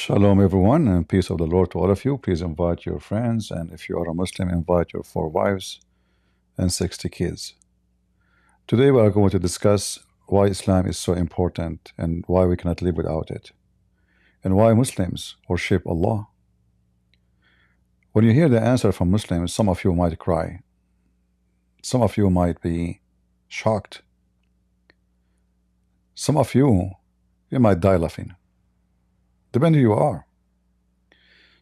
Shalom, everyone, and peace of the Lord to all of you. Please invite your friends, and if you are a Muslim, invite your 4 wives and 60 kids. Today, we are going to discuss why Islam is so important and why we cannot live without it, and why Muslims worship Allah. When you hear the answer from Muslims, some of you might cry, some of you might be shocked, some of you might die laughing. Depending who you are.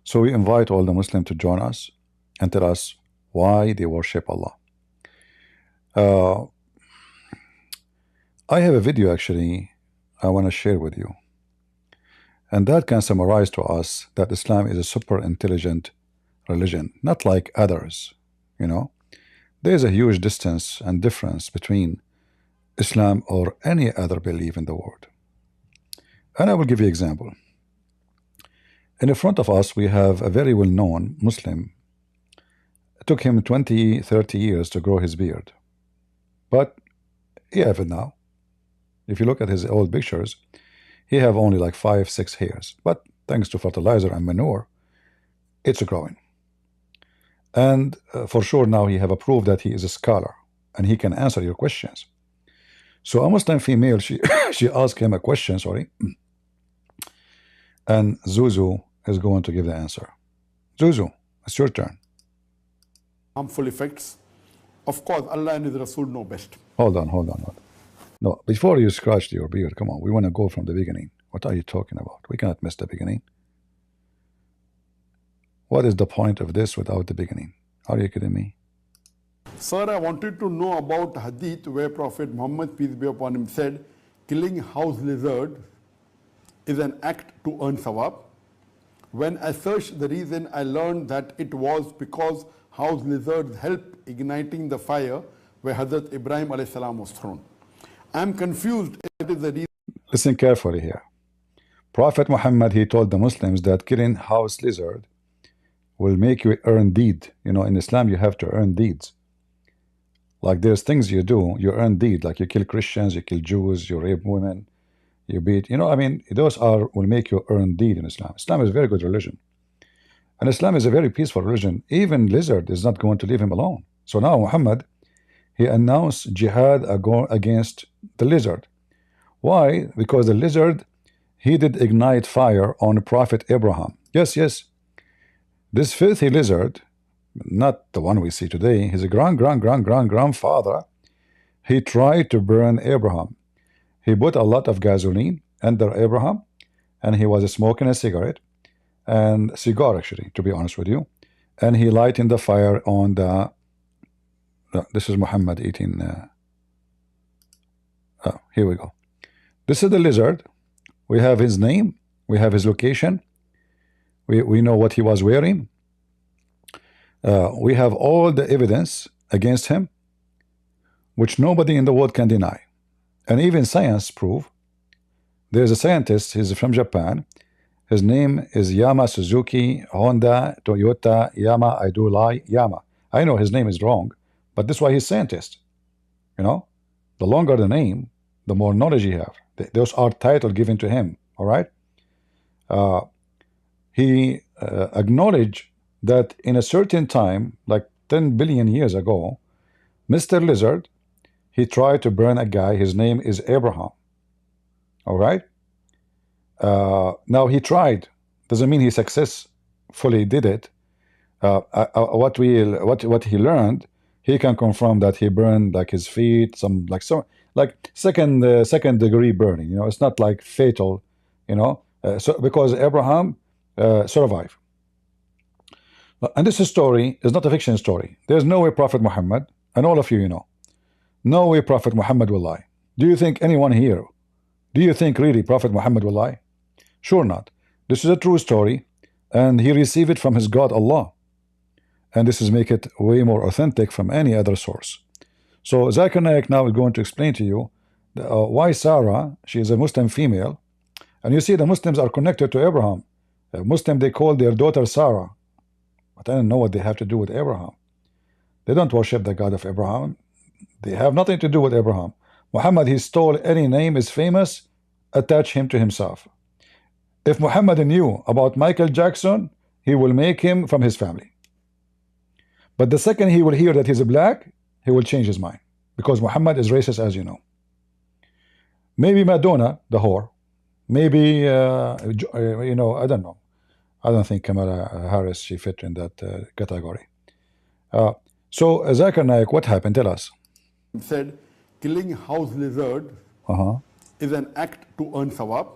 So we invite all the Muslims to join us and tell us why they worship Allah. I have a video actually I want to share with you, and that can summarize to us that Islam is a super intelligent religion, not like others. There is a huge distance and difference between Islam or any other belief in the world, and I will give you an example. In front of us, we have a very well-known Muslim. It took him 20, 30 years to grow his beard. But he have it now. If you look at his old pictures, he have only like 5, 6 hairs. But thanks to fertilizer and manure, it's growing. And for sure now he have approved that he is a scholar and he can answer your questions. So a Muslim female, she asked him a question, and Zuzu is going to give the answer. Zuzu, it's your turn. Harmful effects. Of course, Allah and His Rasul know best. Hold on. No, before you scratch your beard, come on, we want to go from the beginning. What are you talking about? We cannot miss the beginning. What is the point of this without the beginning? Are you kidding me? Sir, I wanted to know about hadith where Prophet Muhammad, peace be upon him, said, killing house lizard is an act to earn sawab. When I searched the reason, I learned that it was because house lizards help igniting the fire where Hazrat Ibrahim alayhi salam was thrown. I am confused if it is the reason. Listen carefully here. Prophet Muhammad, he told the Muslims that killing house lizard will make you earn deed. In Islam you have to earn deeds. Like there's things you do, you earn deed. Like you kill Christians, you kill Jews, you rape women, you beat, those will make you earn deed in Islam. Islam is a very good religion. And Islam is a very peaceful religion. Even lizard is not going to leave him alone. So now Muhammad, he announced jihad against the lizard. Why? Because the lizard, he did ignite fire on Prophet Abraham. Yes. This filthy lizard, not the one we see today, his grandfather, he tried to burn Abraham. He put a lot of gasoline under Abraham, and he was smoking a cigarette, and cigar actually, to be honest with you, and he lighted the fire on the. This is Muhammad eating. Here we go. This is the lizard. We have his name. We have his location. We know what he was wearing. We have all the evidence against him, which nobody in the world can deny. And even science prove. There's a scientist, he's from Japan. His name is Yama Suzuki Honda Toyota Yama. I do lie Yama. I know his name is wrong, but that's why he's scientist. The longer the name, the more knowledge you have. Those are titles given to him. All right. He acknowledged that in a certain time, like 10 billion years ago, Mr. Lizard, he tried to burn a guy. His name is Abraham. All right. Now he tried. Doesn't mean he successfully did it. What he learned, he can confirm that he burned like his feet, some second degree burning. It's not like fatal. So because Abraham survived. And this story is not a fiction story. There's no way Prophet Muhammad, and all of you know. No way Prophet Muhammad will lie. Do you think anyone here, do you think really Prophet Muhammad will lie? Sure not. This is a true story, and he received it from his God Allah. And this is make it way more authentic from any other source. So Zakir Naik now is going to explain to you why Sarah, she is a Muslim female, and you see the Muslims are connected to Abraham. A Muslim, they call their daughter Sarah. But I don't know what they have to do with Abraham. They don't worship the God of Abraham. They have nothing to do with Abraham. Muhammad, he stole any name is famous, attach him to himself. If Muhammad knew about Michael Jackson, he will make him from his family. But the second he will hear that he's a black, he will change his mind. Because Muhammad is racist, as you know. Maybe Madonna, the whore. Maybe, you know, I don't know. I don't think Kamala Harris, she fit in that category. So, Zakir Naik, what happened? Tell us. Said, killing house lizard is an act to earn sawab.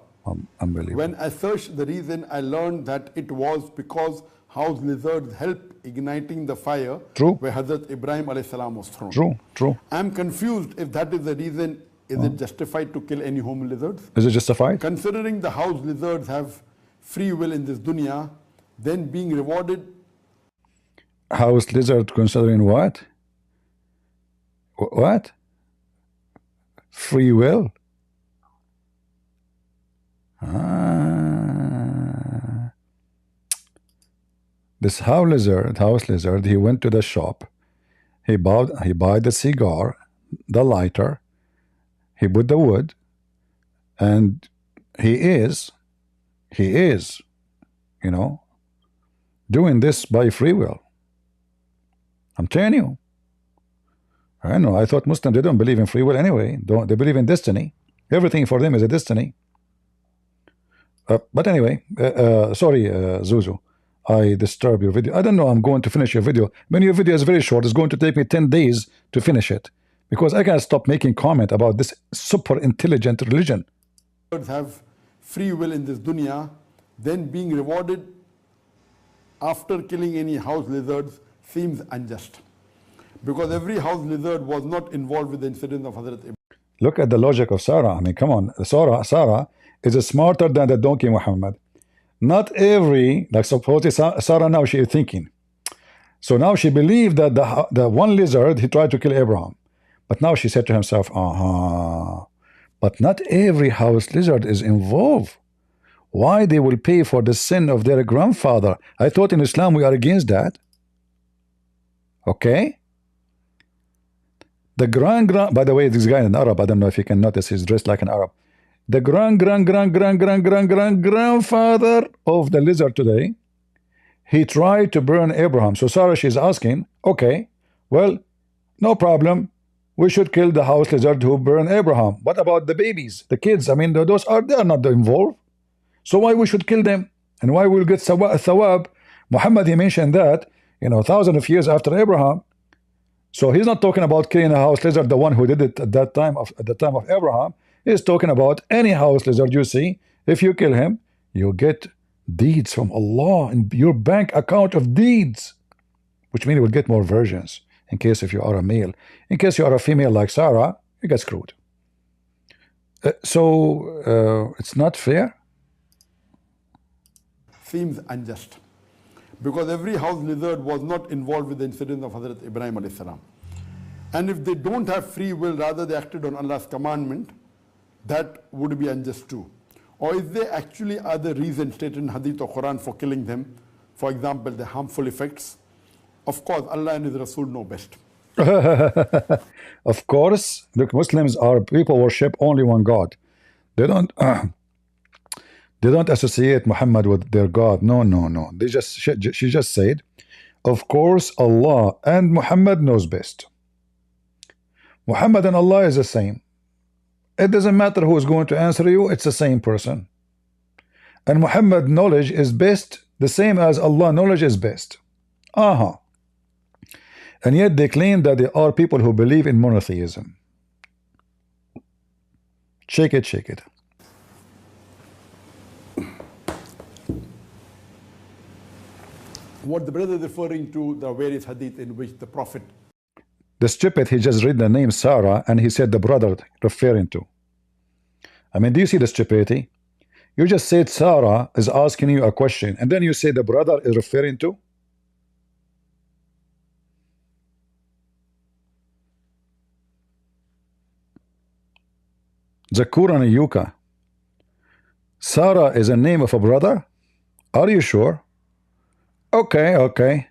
Unbelievable. When I searched the reason, I learned that it was because house lizards help igniting the fire where Hazrat Ibrahim alayhi salam was thrown. True. I'm confused if that is the reason. Is it justified to kill any home lizards? Is it justified? Considering the house lizards have free will in this dunya, then being rewarded. House lizard considering what? What? Free will? This house lizard, he went to the shop, he bought the cigar, the lighter, he put the wood, and he is, you know, doing this by free will. I'm telling you. I know. I thought Muslims, they don't believe in free will anyway. They believe in destiny. Everything for them is a destiny. But anyway, sorry, Zuzu, I disturbed your video. I don't know. I'm going to finish your video. When your video is very short, it's going to take me 10 days to finish it because I can't stop making comment about this super intelligent religion. Have free will in this dunya, then being rewarded after killing any house lizards seems unjust, because every house lizard was not involved with the incident of Hazrat Ibrahim. Look at the logic of Sarah. I mean, come on. Sarah is smarter than the donkey Muhammad. Not every, like suppose Sarah now she is thinking. So now she believed that the one lizard, he tried to kill Abraham. But now she said to herself, but not every house lizard is involved. Why they will pay for the sin of their grandfather? I thought in Islam we are against that. Okay? The by the way, this guy in Arab, I don't know if you can notice, he's dressed like an Arab. The grandfather of the lizard today, he tried to burn Abraham. So Sarah, she's asking, okay, well, no problem. We should kill the house lizard who burned Abraham. What about the babies, the kids? I mean, they are not involved. So why we should kill them? And why we'll get thawab? Muhammad, he mentioned that, you know, thousands of years after Abraham. So he's not talking about killing a house lizard, the one who did it at the time of Abraham. He's talking about any house lizard you see. If you kill him, you get deeds from Allah in your bank account of deeds, which means you will get more versions in case if you are a male. In case you are a female like Sarah, you get screwed. So it's not fair. Seems unjust, because every house lizard was not involved with the incident of Hazrat Ibrahim alayhi salam. And if they don't have free will, rather they acted on Allah's commandment, that would be unjust too. Or is there actually other reasons stated in Hadith or Quran for killing them? For example, the harmful effects. Of course, Allah and His Rasul know best. Of course, look, Muslims are people worship only one God. They don't associate Muhammad with their God. No. She just said, of course, Allah and Muhammad knows best. Muhammad and Allah is the same. It doesn't matter who is going to answer you, it's the same person. And Muhammad knowledge is best, the same as Allah knowledge is best. And yet they claim that there are people who believe in monotheism. Shake it. What the brother is referring to, the various hadith in which the Prophet. The stupid, he just read the name Sarah and he said the brother referring to. I mean, do you see the stupidity? You just said Sarah is asking you a question and then you say the brother is referring to. Zakir and Yuka. Sarah is a name of a brother? Are you sure? Okay.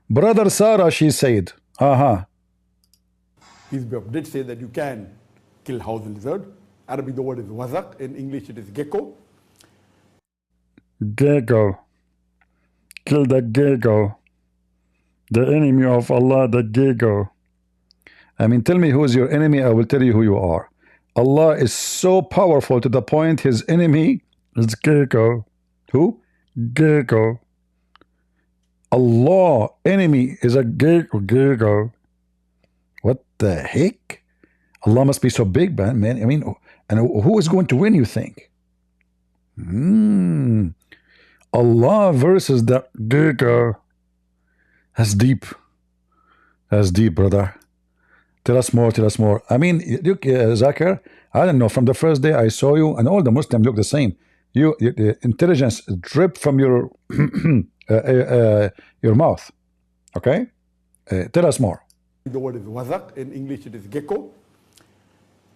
Brother Sarah, she said. Hizb did say that you can kill house lizard. Arabic the word is wazak, in English it is gecko. Gecko. Kill the gecko. The enemy of Allah, the gecko. I mean, tell me who is your enemy, I will tell you who you are. Allah is so powerful to the point his enemy is gecko. Who? Gecko. Allah enemy is a gecko. What the heck? Allah must be so big, man. I mean, and who is going to win, you think? Allah versus the gecko. That's deep. That's deep, brother. Tell us more, tell us more. I mean, look, Zakir, I don't know, from the first day I saw you, and all the Muslims look the same. The intelligence drip from your mouth. Okay? Tell us more. The word is wazak. In English, it is gecko.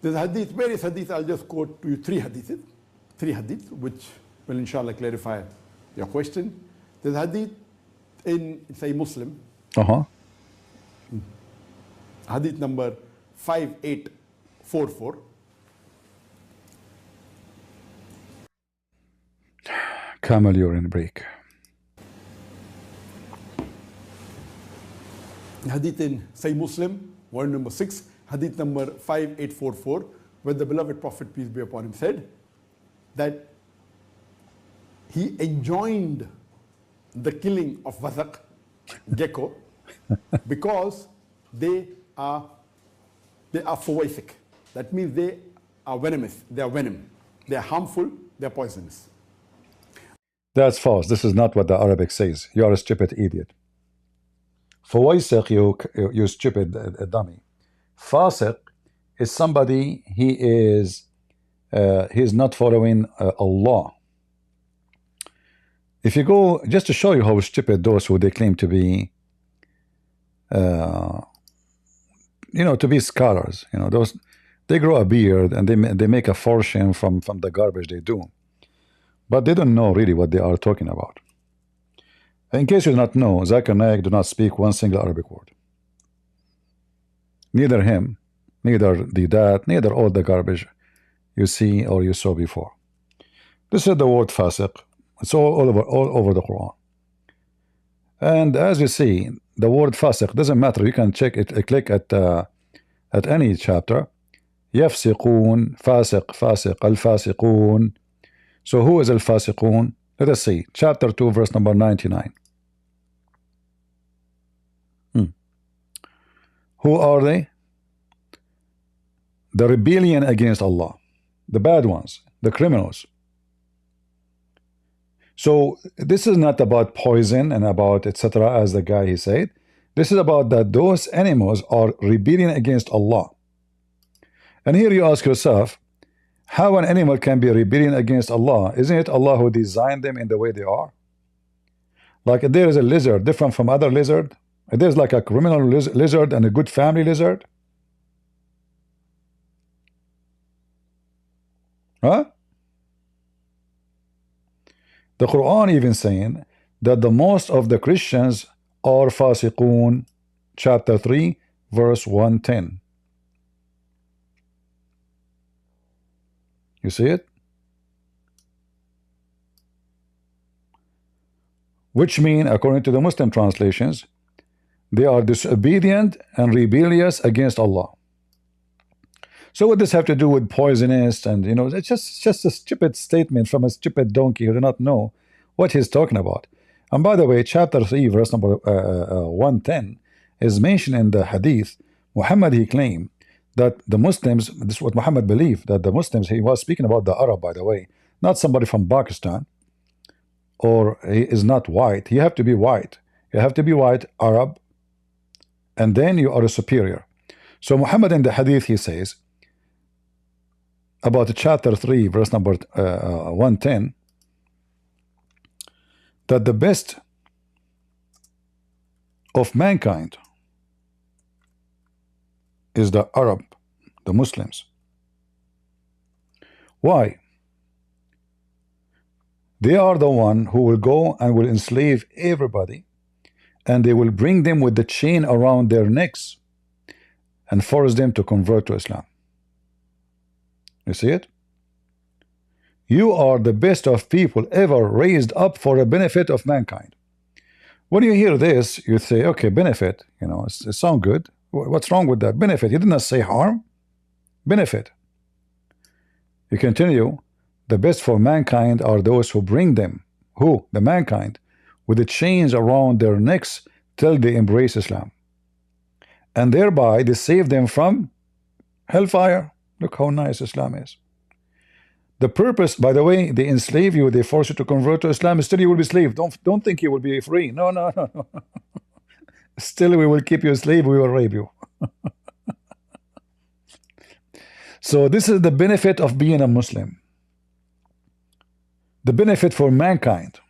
There's hadith, various hadiths. I'll just quote to you three hadiths, which will inshallah clarify your question. There's hadith in Sahih Muslim. Hadith number 5844. Camel urine break. Hadith in Sahih Muslim, volume number 6, hadith number 5844, where the beloved Prophet, peace be upon him, said that he enjoined the killing of wazak, gecko, because they are foisic. That means they are venomous. They are venom. They are harmful. They are poisonous. That's false. This is not what the Arabic says. You are a stupid idiot. Foisic, you stupid dummy. Fasiq is somebody, he is not following Allah. If you go, just to show you how stupid those who they claim to be, to be scholars, those, they grow a beard and they make a fortune from the garbage they do, but they don't know really what they are talking about. In case you do not know, Zakir Naik do not speak one single Arabic word. Neither him, neither Hidayat, neither all the garbage you see or you saw before. This is the word fasiq. It's all over the Quran. And as you see, the word fasiq doesn't matter. You can check it, click at any chapter. Yafsiqun, fasiq, al-fasiqun. So who is al-fasiqun? Let us see. Chapter 2, verse number 99. Who are they? The rebellion against Allah. The bad ones. The criminals. So this is not about poison and about etc. as the guy he said. This is about that those animals are rebelling against Allah. And here you ask yourself, how an animal can be rebelling against Allah? Isn't it Allah who designed them in the way they are? Like there is a lizard different from other lizard. There's like a criminal lizard and a good family lizard. Huh? The Quran even saying that the most of the Christians are fasiqun, chapter 3, verse 110. You see it? Which mean, according to the Muslim translations, they are disobedient and rebellious against Allah. So what does have to do with poisonous and it's just a stupid statement from a stupid donkey who do not know what he's talking about. And by the way, chapter 3 verse number 110 is mentioned in the hadith. Muhammad, he claimed that the Muslims, this is what Muhammad believed, that the Muslims, he was speaking about the Arab, by the way, not somebody from Pakistan, or he is not white. You have to be white. You have to be white, Arab, and then you are a superior. So Muhammad in the hadith, he says about chapter 3 verse number 110 that the best of mankind is the Arab, the Muslims. Why? They are the one who will go and will enslave everybody, and they will bring them with the chain around their necks and force them to convert to Islam. You see it? You are the best of people ever raised up for the benefit of mankind. When you hear this, you say, okay, benefit, it sounds good. What's wrong with that? Benefit. You did not say harm. Benefit. You continue, the best for mankind are those who bring them, who? The mankind, with the chains around their necks till they embrace Islam. And thereby they save them from hellfire. Look how nice Islam is. The purpose, by the way, they enslave you, they force you to convert to Islam, still you will be slave. Don't think you will be free. No, no, no, no. Still we will keep you a slave, we will rape you. So this is the benefit of being a Muslim. The benefit for mankind.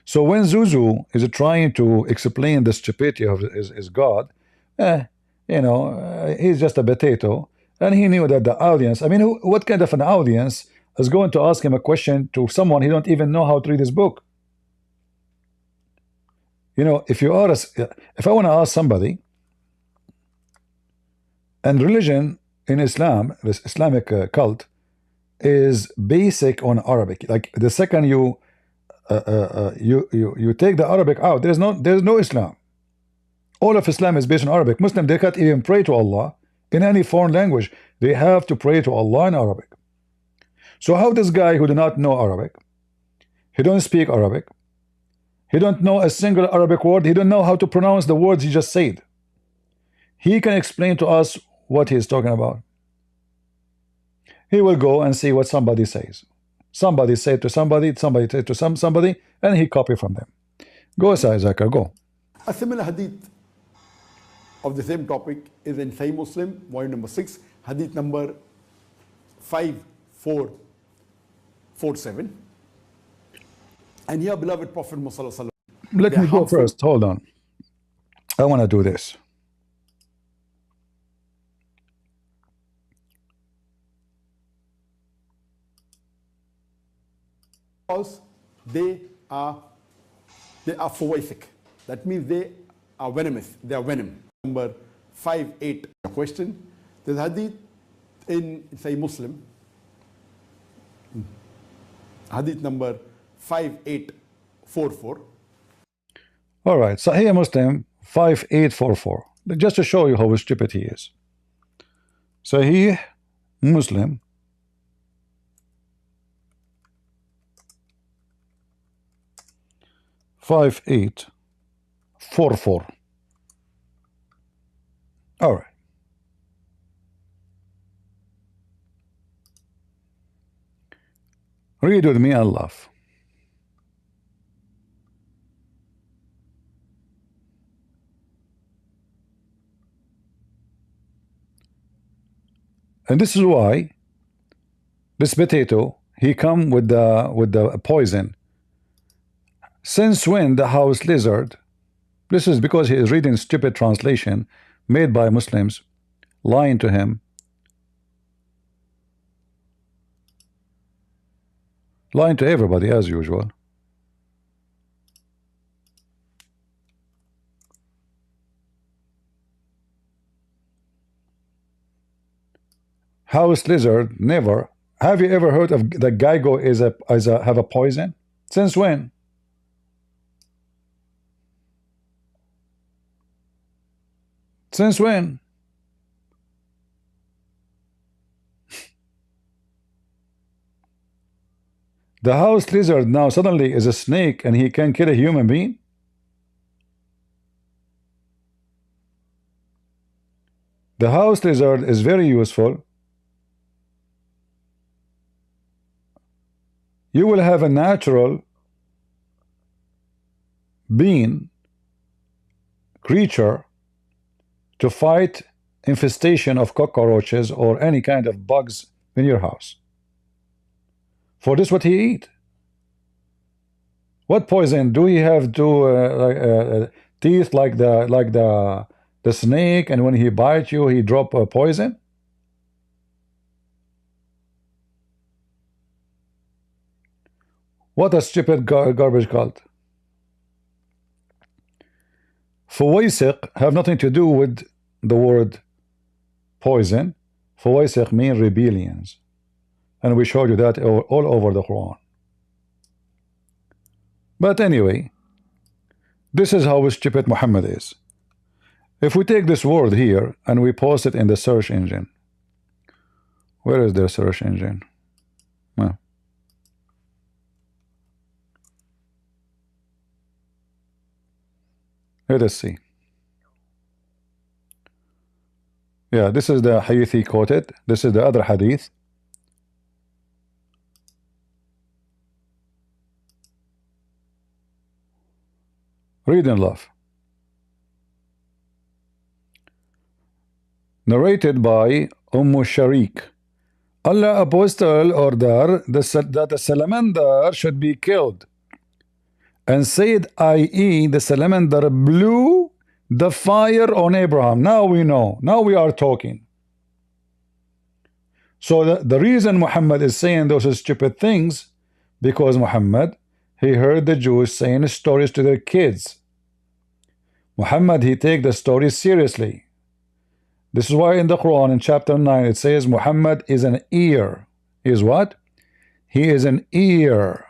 So when Zuzu is trying to explain the stupidity of his God, he's just a potato, and he knew that the audience, I mean, what kind of an audience is going to ask him a question to someone he don't even know how to read his book? If I want to ask somebody, and religion in Islam, this Islamic cult, is basic on Arabic. Like the second you take the Arabic out, there's no Islam. All of Islam is based on Arabic. Muslim, they can't even pray to Allah in any foreign language. They have to pray to Allah in Arabic. So how this guy who do not know Arabic, he don't speak Arabic, he don't know a single Arabic word, he don't know how to pronounce the words he just said, he can explain to us what he is talking about? He will go and see what somebody says. Somebody said to somebody, somebody said to somebody, and he copy from them. Go, Zakir, go. A similar hadith of the same topic is in Sahih Muslim, volume number 6, hadith number 5447. And here, beloved Prophet Muhammad, let me go first. Hold on. I want to do this. Because they are fovacic. That means they are venomous. They are venom. Number 58 question. There's hadith in Sahih Muslim. Hadith number 5844. All right, Sahih Muslim 5844. Just to show you how stupid he is. Sahih Muslim 5844. All right. Read with me and laugh. And this is why this potato, he come with the poison. Since when the house lizard? This is because he is reading stupid translation made by Muslims, lying to him, lying to everybody as usual. House lizard, never. Have you ever heard of the Geigo have a poison? Since when? Since when? The house lizard now suddenly is a snake and he can kill a human being? The house lizard is very useful. You will have a natural being, creature, to fight infestation of cockroaches or any kind of bugs in your house. For this what he eat. What poison do he have? Teeth like the snake, and when he bites you he drop a poison? What a stupid garbage cult. Fawasiq have nothing to do with the word poison. Fawasiq mean rebellions. And we showed you that all over the Quran. But anyway, this is how stupid Muhammad is. If we take this word here and we post it in the search engine, where is their search engine? Well, let us see. Yeah, this is the hadith he quoted. This is the other hadith. Read in love. Narrated by Sharik. Allah apostle ordered that the salamander should be killed, and said, i.e. the salamander blew the fire on Abraham. Now we know. Now we are talking. So the reason Muhammad is saying those stupid things, because Muhammad, he heard the Jews saying stories to their kids. Muhammad, he take the stories seriously. This is why in the Quran in chapter 9 it says Muhammad is an ear. He is what? He is an ear.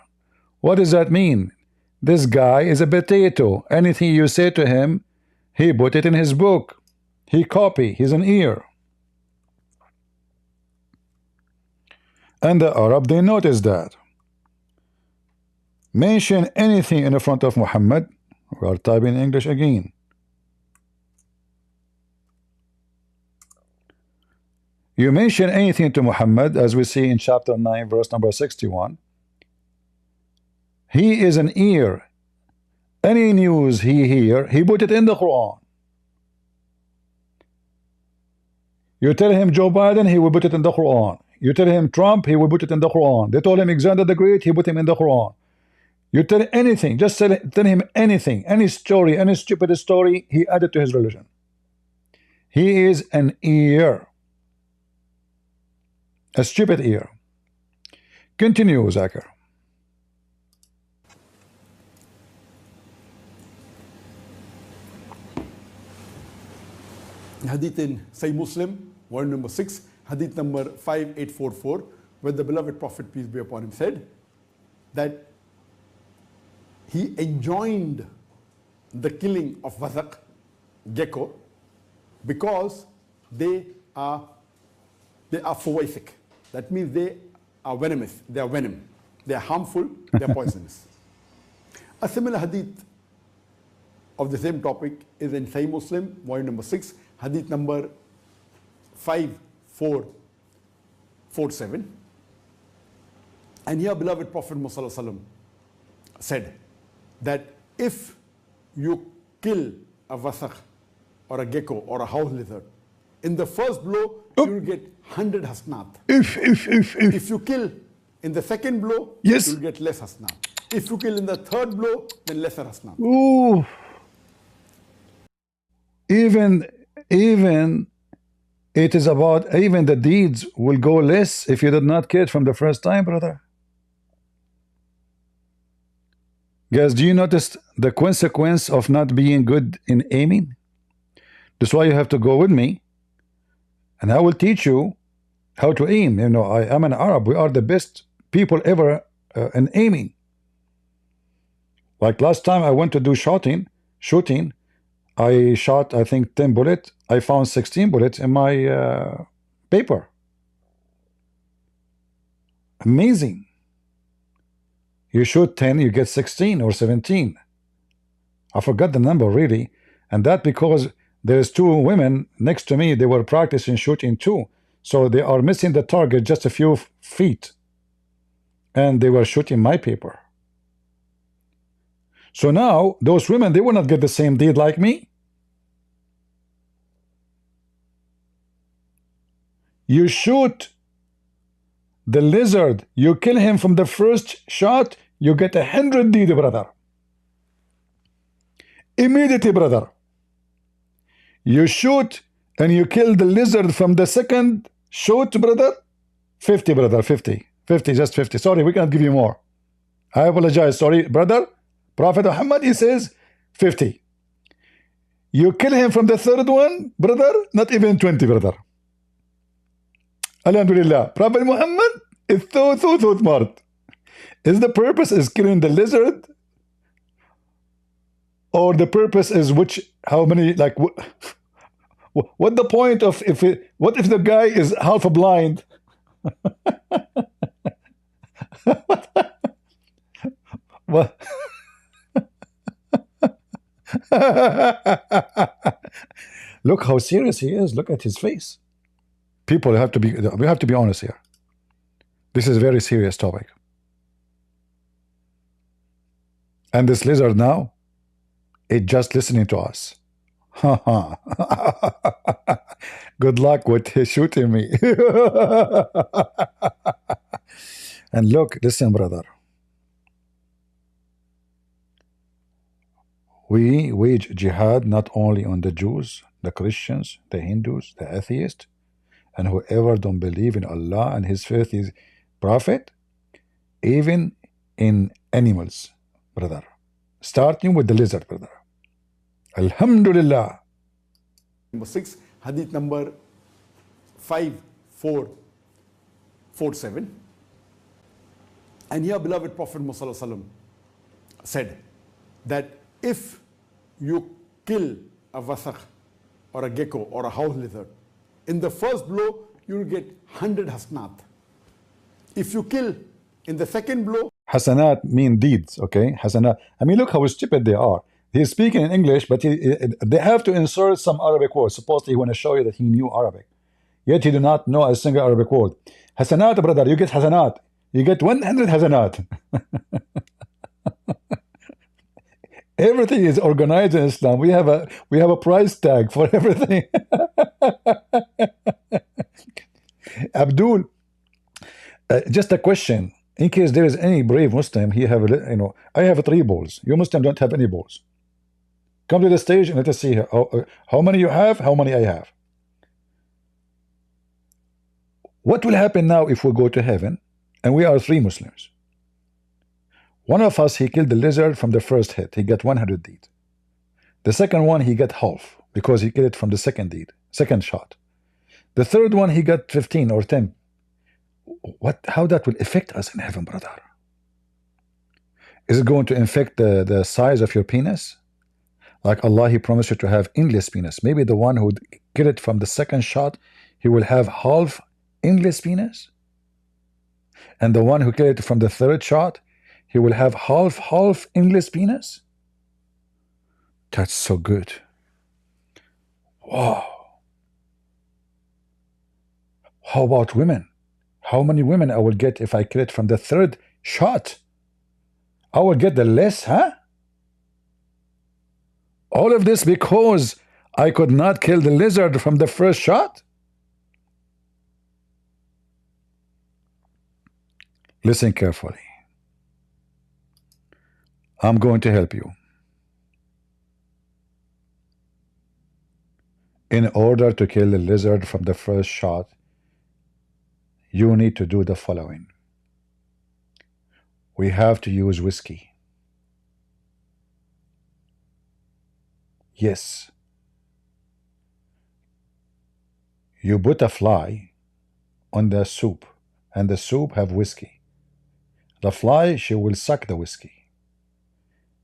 What does that mean? This guy is a potato. Anything you say to him, he put it in his book. He copy. He's an ear. And the Arab, they notice that. Mention anything in the front of Muhammad. We are typing English again. You mention anything to Muhammad, as we see in chapter 9, verse number 61. He is an ear. Any news he hear, he put it in the Quran. You tell him Joe Biden, he will put it in the Quran. You tell him Trump, he will put it in the Quran. They told him Alexander the Great, he put him in the Quran. You tell anything, just tell him anything, any story, any stupid story, he added to his religion. He is an ear. A stupid ear. Continue, Zakir. Hadith in Sahih Muslim, volume number 6, hadith number 5844, where the beloved Prophet, peace be upon him, said that he enjoined the killing of Wazaq, gecko, because they are fawaific. That means they are venomous. They are venom. They are harmful. They are poisonous. A similar hadith of the same topic is in Sahih Muslim, volume number 6, hadith number 5447. And here beloved Prophet Muhammad said that if you kill a wasakh or a gecko or a house lizard, in the first blow you will get 100 hasnat. If you kill in the second blow, yes, you will get less hasnat. If you kill in the third blow, then lesser hasnat. Ooh. Even it is about, even the deeds will go less if you did not kill it from the first time, brother. Guys, do you notice the consequence of not being good in aiming? That's why you have to go with me, and I will teach you how to aim. You know, I am an Arab. We are the best people ever in aiming. Like last time I went to do shooting, I shot, I think, 10 bullets. I found 16 bullets in my paper. Amazing. You shoot 10, you get 16 or 17. I forgot the number really. And that because there's two women next to me, they were practicing shooting too. So they are missing the target just a few feet. And they were shooting my paper. So now, those women, they will not get the same deed like me. You shoot the lizard, you kill him from the first shot, you get 100 deed, brother. Immediately, brother. You shoot and you kill the lizard from the second shoot, brother. 50, brother, 50. 50, just 50. Sorry, we cannot give you more. I apologize, sorry, brother. Prophet Muhammad, he says 50. You kill him from the third one, brother, not even 20, brother. Alhamdulillah. Prophet Muhammad, It's so smart. Is the purpose is killing the lizard, or the purpose is which how many like what the point of if it, what if the guy is half blind? What? Look how serious he is. Look at his face. People have to be. We have to be honest here. This is a very serious topic. And this lizard now, it's just listening to us. Good luck with shooting me. And look, listen, brother. We wage jihad not only on the Jews, the Christians, the Hindus, the atheists, and whoever don't believe in Allah and His faithful prophet, even in animals, brother. Starting with the lizard, brother. Alhamdulillah. Number 6, hadith number 5447. And here, beloved Prophet Muhammad said that if you kill a wasakh or a gecko or a house lizard, in the first blow, you will get 100 hasanat. If you kill in the second blow, Hasanat mean deeds, okay? Hasanat. I mean, look how stupid they are. He's speaking in English, but they have to insert some Arabic words. Supposedly, he want to show you that he knew Arabic. Yet he do not know a single Arabic word. Hasanat, brother, you get hasanat. You get 100 hasanat. Everything is organized in Islam. We have a price tag for everything. Abdul, just a question. In case there is any brave Muslim, he have I have 3 balls. You Muslim don't have any balls. Come to the stage and let us see how many you have, how many I have. What will happen now if we go to heaven and we are 3 Muslims? One of us, he killed the lizard from the first hit. He got 100 deed. The second one, he got half because he killed it from the second deed, second shot. The third one, he got 15 or 10. How that will affect us in heaven, brother? Is it going to affect the size of your penis? Like Allah, He promised you to have endless penis. Maybe the one who killed it from the second shot, he will have half endless penis. And the one who killed it from the third shot, he will have half endless penis. That's so good. Wow. How about women? How many women I will get if I kill it from the third shot? I will get the less, huh? All of this because I could not kill the lizard from the first shot? Listen carefully. I'm going to help you. In order to kill the lizard from the first shot, you need to do the following. We have to use whiskey. Yes. You put a fly on the soup, and the soup have whiskey. The fly, she will suck the whiskey.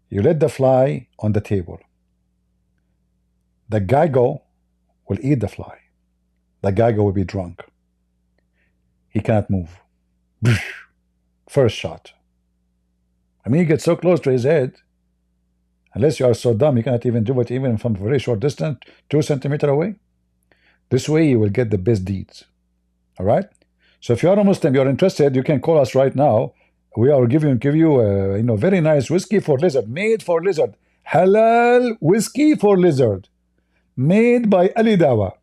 You let the fly on the table. The gaggo will eat the fly. The gaggo will be drunk. He cannot move. First shot. I mean, you get so close to his head, unless you are so dumb, you cannot even do it even from a very short distance, 2 centimeters away. This way you will get the best deeds. All right? So if you are a Muslim, you are interested, you can call us right now. We are give you very nice whiskey for lizard, made for lizard. Halal whiskey for lizard, made by Ali Dawah.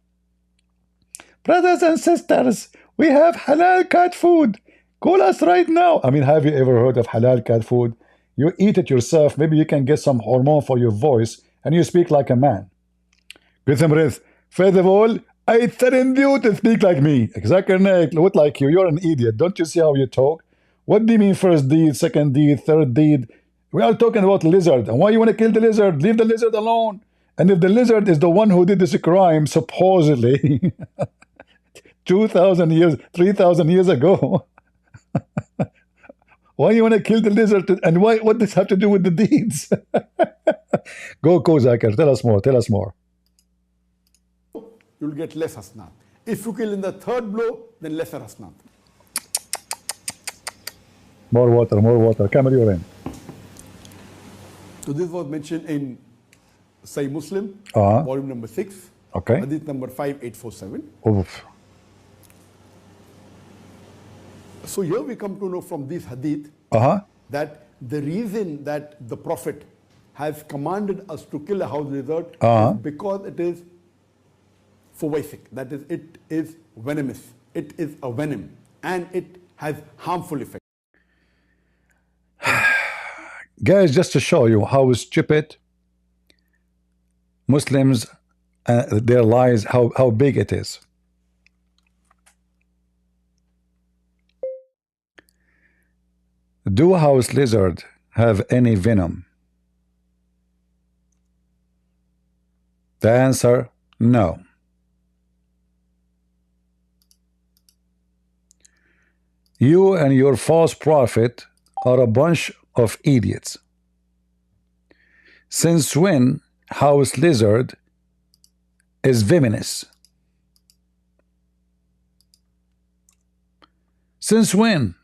Brothers and sisters, we have halal cat food. Call us right now. I mean, have you ever heard of halal cat food? You eat it yourself. Maybe you can get some hormone for your voice and you speak like a man. First of all, I threaten you to speak like me. Zakir Naik, look like you. You're an idiot. Don't you see how you talk? What do you mean first deed, second deed, third deed? We are talking about lizard. And why you want to kill the lizard? Leave the lizard alone. And if the lizard is the one who did this crime, supposedly 2,000 years, 3,000 years ago, Why you want to kill the lizard? And why? What does have to do with the deeds? Go, Zakir. Tell us more. Tell us more. You'll get less hasnat. If you kill in the third blow, then lesser hasnat. More water, more water. Camera, you're in. So this was mentioned in Sahih Muslim, volume number 6, Okay. hadith number 5847. Oof. So here we come to know from this hadith that the reason that the Prophet has commanded us to kill a house lizard is because it is fawasic, that is, it is venomous, it is a venom, and it has harmful effects. Guys, just to show you how stupid Muslims, their lies, how big it is. Do house lizard have any venom? The answer, no. You and your false prophet are a bunch of idiots. Since when house lizard is venomous? Since when?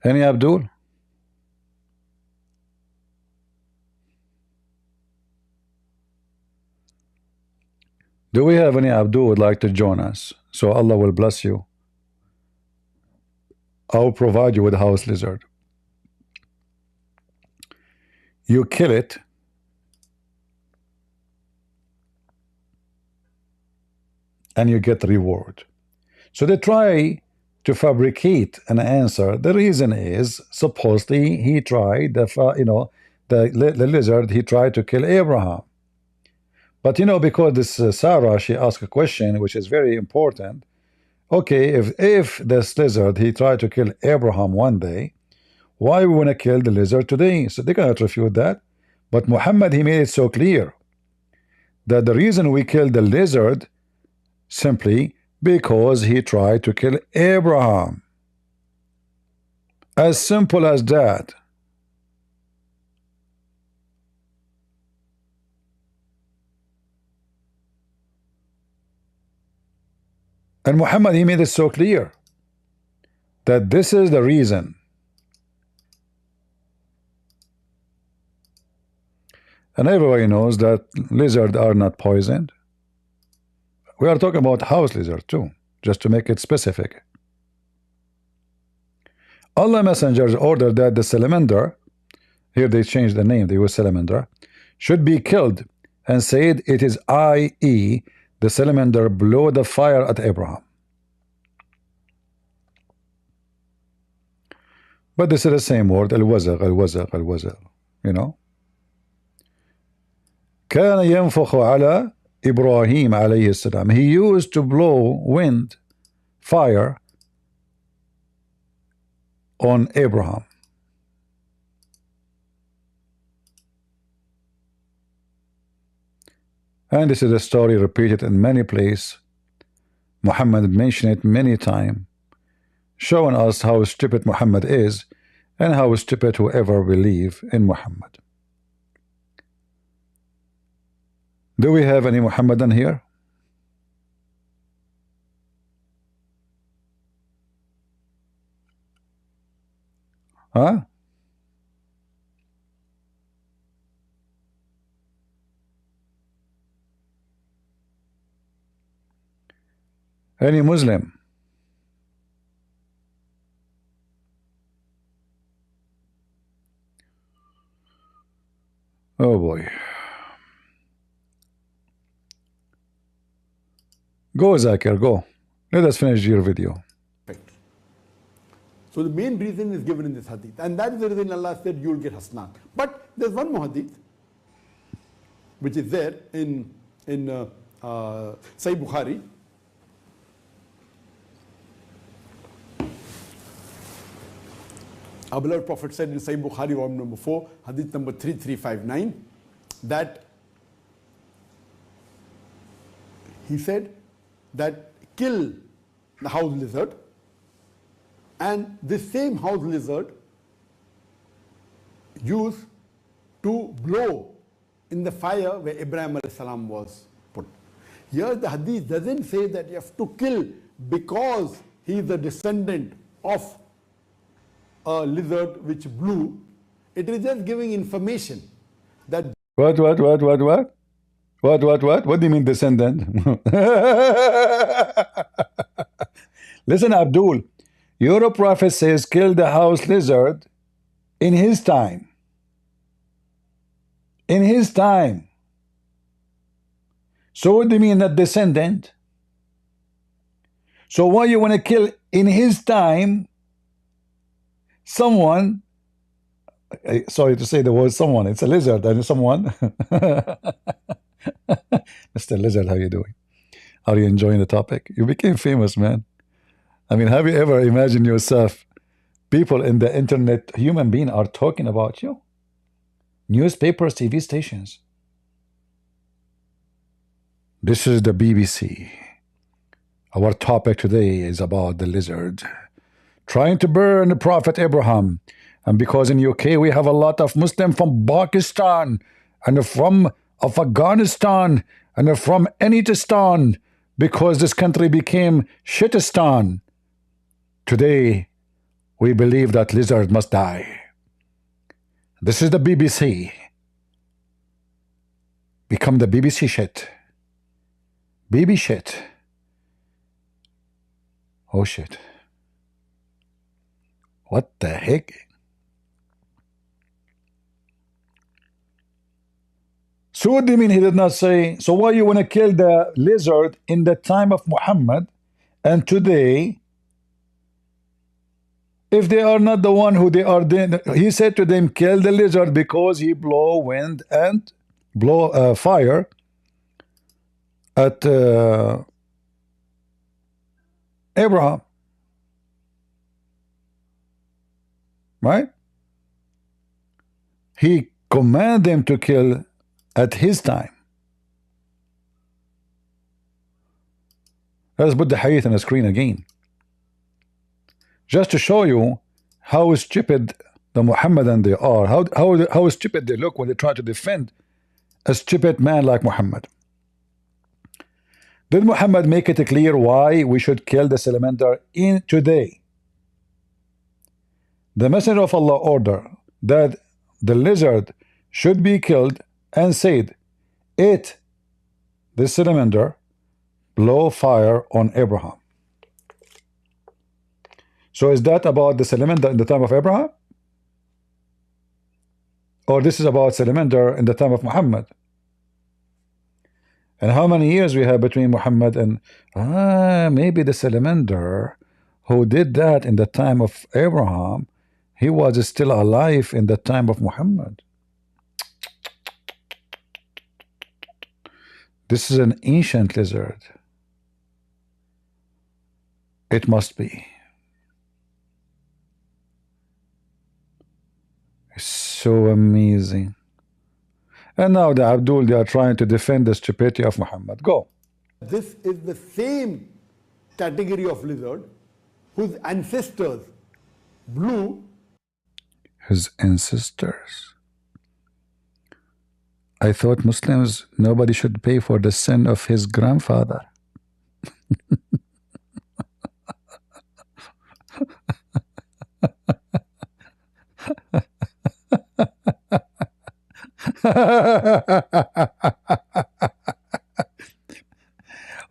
Any Abdul? Do we have any Abdul would like to join us? So Allah will bless you. I will provide you with a house lizard. You kill it, and you get reward. So they try to fabricate an answer. The reason is supposedly he tried the lizard. He tried to kill Abraham. But because this Sarah, she asked a question which is very important. Okay, if this lizard, he tried to kill Abraham one day, why we want to kill the lizard today? So they cannot refute that. But Muhammad, he made it so clear that the reason we killed the lizard simply because he tried to kill Abraham. As simple as that. And Muhammad, he made it so clear that this is the reason. And everybody knows that lizards are not poisoned. We are talking about house lizard too, just to make it specific. Allah messengers ordered that the salamander, here they changed the name, they were salamander, should be killed, and said it is i.e. the salamander blew the fire at Abraham. But this is the same word, al-wazagh, al-wazagh, al-wazagh, كان ينفخ على Ibrahim alayhi salam. He used to blow wind, fire on Abraham. And this is a story repeated in many places. Muhammad mentioned it many times, showing us how stupid Muhammad is and how stupid whoever believe in Muhammad. Do we have any Muhammadan here? Huh? Any Muslim? Oh boy. Go, Zakir, go. Let us finish your video. So the main reason is given in this hadith, and that is the reason Allah said you will get hasnat. But there's one more hadith which is there in Sahih Bukhari. Our beloved Prophet said in Sahih Bukhari, volume number 4, hadith number 3359. that he said that kill the house lizard, and this same house lizard used to blow in the fire where Ibrahim alayhi salam was put. Here the hadith doesn't say that you have to kill because he is a descendant of a lizard which blew. It is just giving information that What? What do you mean descendant? Listen, Abdul, your prophet says kill the house lizard in his time. In his time. So what do you mean not descendant? So why you want to kill in his time someone? Sorry to say the word someone. It's a lizard and someone. Mr. Lizard, how you doing? Are you enjoying the topic? You became famous, man. I mean, have you ever imagined yourself, people in the internet, human beings are talking about you? Newspapers, TV stations. This is the BBC. Our topic today is about the lizard trying to burn the Prophet Abraham. And because in UK we have a lot of Muslims from Pakistan and from Afghanistan and from Anytistan, because this country became Shitistan. Today we believe that lizard must die. This is the BBC. Become the BBC shit. BB shit. Oh shit. What the heck? So what do you mean he did not say? So why you want to kill the lizard in the time of Muhammad and today, if they are not the one who they are? He said to them, kill the lizard because he blow wind and blow fire at Abraham, right? He commanded them to kill at his time. Let's put the hadith on the screen again, just to show you how stupid the Muhammadan they are, how stupid they look when they try to defend a stupid man like Muhammad. Did Muhammad make it clear why we should kill the salamander in today? The Messenger of Allah ordered that the lizard should be killed and said, it, the salamander, blow fire on Abraham. So is that about the salamander in the time of Abraham? Or this is about salamander in the time of Muhammad? And how many years we have between Muhammad and maybe the salamander who did that in the time of Abraham, he was still alive in the time of Muhammad. This is an ancient lizard. It must be. It's so amazing. And now the Abdul, they are trying to defend the stupidity of Muhammad. Go. this is the same category of lizard whose ancestors blew. His ancestors. I thought Muslims, nobody should pay for the sin of his grandfather.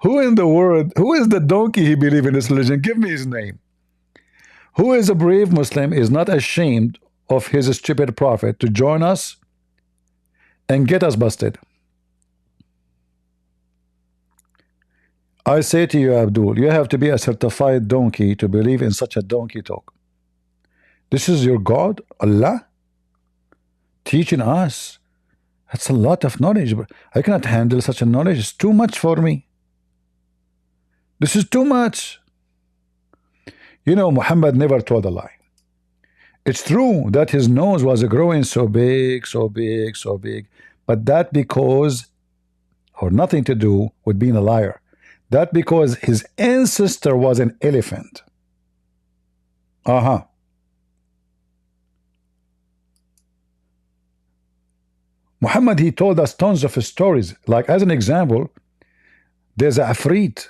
Who in the world, who is the donkey he believe in this religion? Give me his name. Who is a brave Muslim is not ashamed of his stupid prophet to join us and get us busted? I say to you, Abdul, you have to be a certified donkey to believe in such a donkey talk. This is your God, Allah, teaching us. That's a lot of knowledge. I cannot handle such a knowledge. It's too much for me. This is too much. You know, Muhammad never told a lie. It's true that his nose was growing so big, so big, so big. But that because, or nothing to do with being a liar. That because his ancestor was an elephant. Muhammad, he told us tons of stories. Like, as an example, there's a Afrit.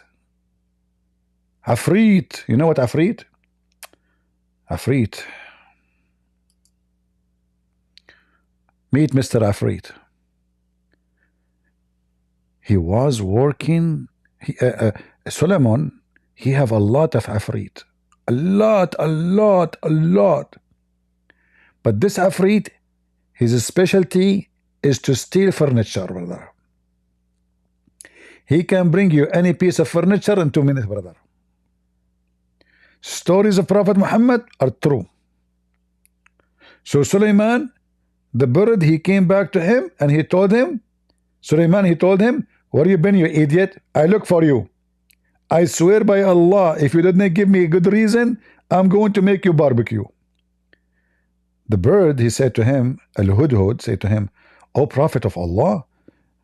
Afrit. You know what Afrit? Afrit. Meet Mr. Afrit. He was working. Solomon, he have a lot of Afrit. A lot. But this Afrit, his specialty is to steal furniture, brother. He can bring you any piece of furniture in 2 minutes, brother. Stories of Prophet Muhammad are true. So Sulaiman, the bird, he came back to him and he told him, Sulaiman, he told him, where you been, you idiot? I look for you. I swear by Allah, if you didn't give me a good reason, I'm going to make you barbecue. The bird, he said to him, Al-Hudhud said to him, O Prophet of Allah,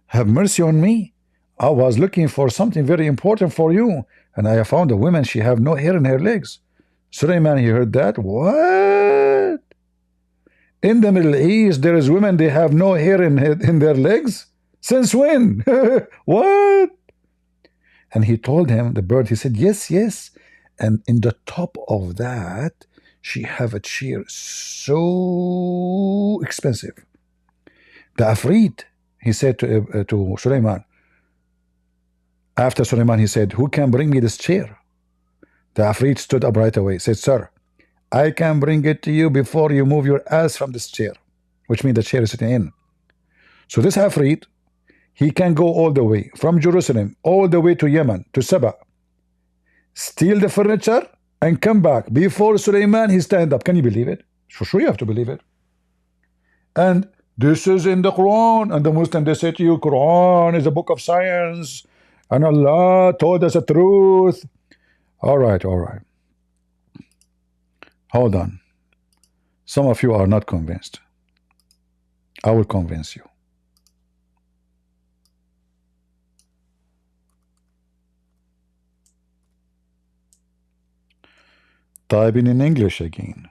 have mercy on me. I was looking for something very important for you, and I found a woman, she have no hair in her legs. Sulaiman, he heard that. What? In the Middle East, there is women, they have no hair in their legs? Since when? What? And he told him, the bird, he said, yes. And in the top of that, she have a chair so expensive. The Afrit, he said to Sulaiman, after Sulaiman, he said, who can bring me this chair? The Afrit stood up right away, said, sir, I can bring it to you before you move your ass from this chair, which means the chair is sitting in. So this Afrit, he can go all the way from Jerusalem, all the way to Yemen, to Saba, steal the furniture, and come back. Before Sulaiman, he stand up. Can you believe it? For sure you have to believe it. And this is in the Quran, and the Muslim, they say to you, Quran is a book of science, and Allah told us the truth. All right. Hold on. Some of you are not convinced. I will convince you. Typing in English again.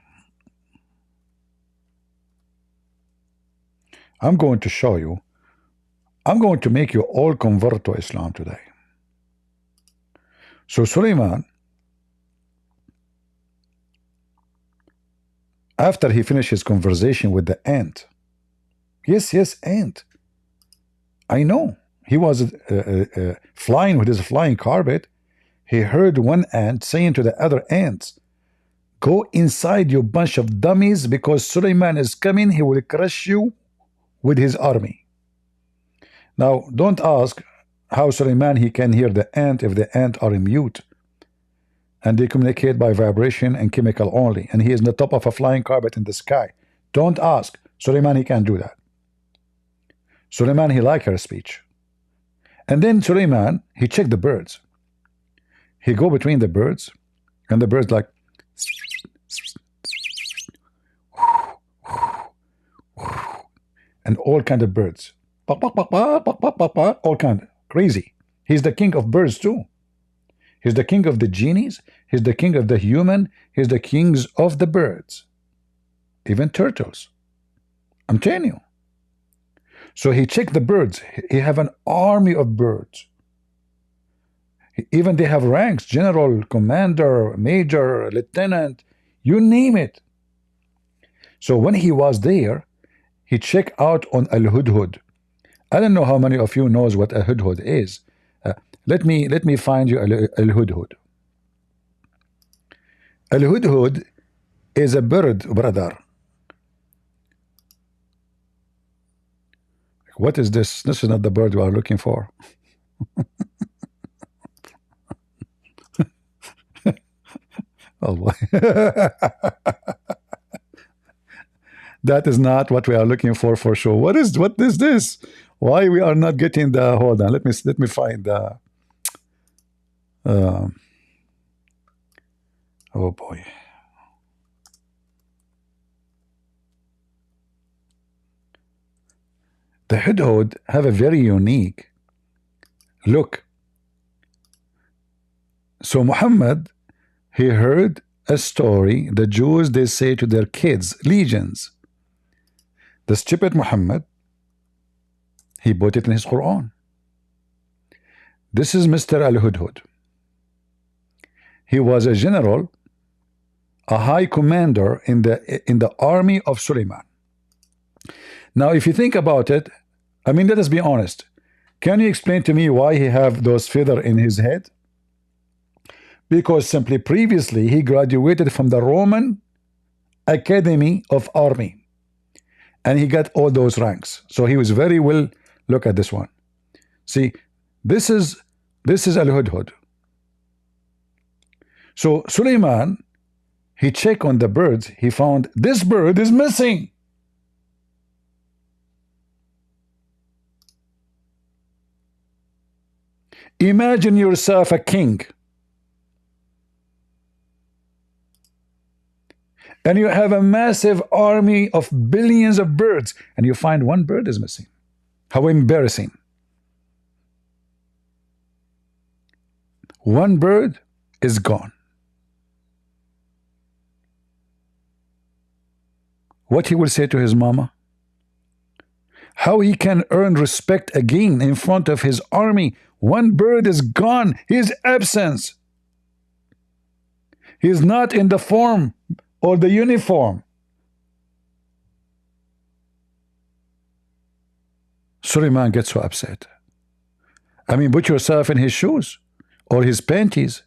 I'm going to show you. I'm going to make you all convert to Islam today. So Sulaiman, after he finished his conversation with the ant, yes, ant, I know, he was flying with his flying carpet, he heard one ant saying to the other ants, go inside, you bunch of dummies, because Sulaiman is coming, he will crush you with his army. Now, don't ask how Sulaiman, he can hear the ant if the ant are mute. And they communicate by vibration and chemical only. And he is on the top of a flying carpet in the sky. Don't ask. Sulaiman, he can't do that. Sulaiman, he liked her speech. And then Sulaiman, he checked the birds. He go between the birds, and the birds like, and all kind of birds. All kind. Crazy. He's the king of birds too. He's the king of the genies. He's the king of the human. He's the kings of the birds. Even turtles. I'm telling you. So he checked the birds. He have an army of birds. Even they have ranks. General, commander, major, lieutenant. You name it. So when he was there, he checked out on Al-Hudhud. I don't know how many of you knows what a hudhud is. Let me find you Al-Hudhud. Al-Hudhud is a bird, brother. What is this? This is not the bird we are looking for. Oh boy. That is not what we are looking for sure. What is this? Why we are not getting the, hold on, let me find the oh boy. The Hudhud have a very unique look. So Muhammad, he heard a story. The Jews, they say to their kids, legions. The stupid Muhammad, he put it in his Quran. This is Mr. Al-Hudhud. He was a general, a high commander in the army of Suleiman. Now, if you think about it, I mean, let us be honest. Can you explain to me why he have those feathers in his head? Because simply previously he graduated from the Roman Academy of Army, and he got all those ranks. So he was very well. Look at this one. See, this is Al-Hudhud. So Suleiman, he checked on the birds. He found this bird is missing. Imagine yourself a king, and you have a massive army of billions of birds, and you find one bird is missing. How embarrassing. One bird is gone. What he will say to his mama? How he can earn respect again in front of his army? One bird is gone. He is absent. He is not in the form or the uniform. Suleiman gets so upset. I mean, put yourself in his shoes or his panties,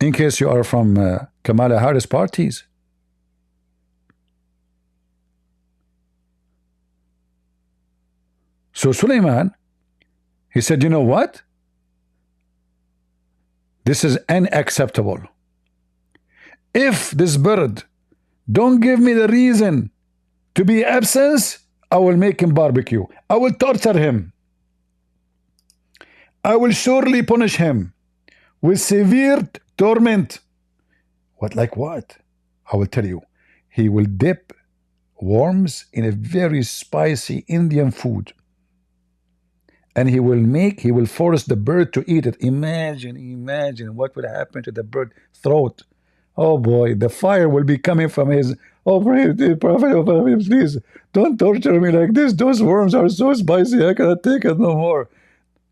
in case you are from Kamala Harris parties. So Suleiman, he said, you know what? This is unacceptable. If this bird don't give me the reason to be absent, I will make him barbecue. I will torture him. I will surely punish him with severe torment. What, like what? I will tell you. He will dip worms in a very spicy Indian food, and he will force the bird to eat it. Imagine what would happen to the bird throat. Oh boy, the fire will be coming from his. Oh, Prophet, please don't torture me like this. Those worms are so spicy, I cannot take it no more.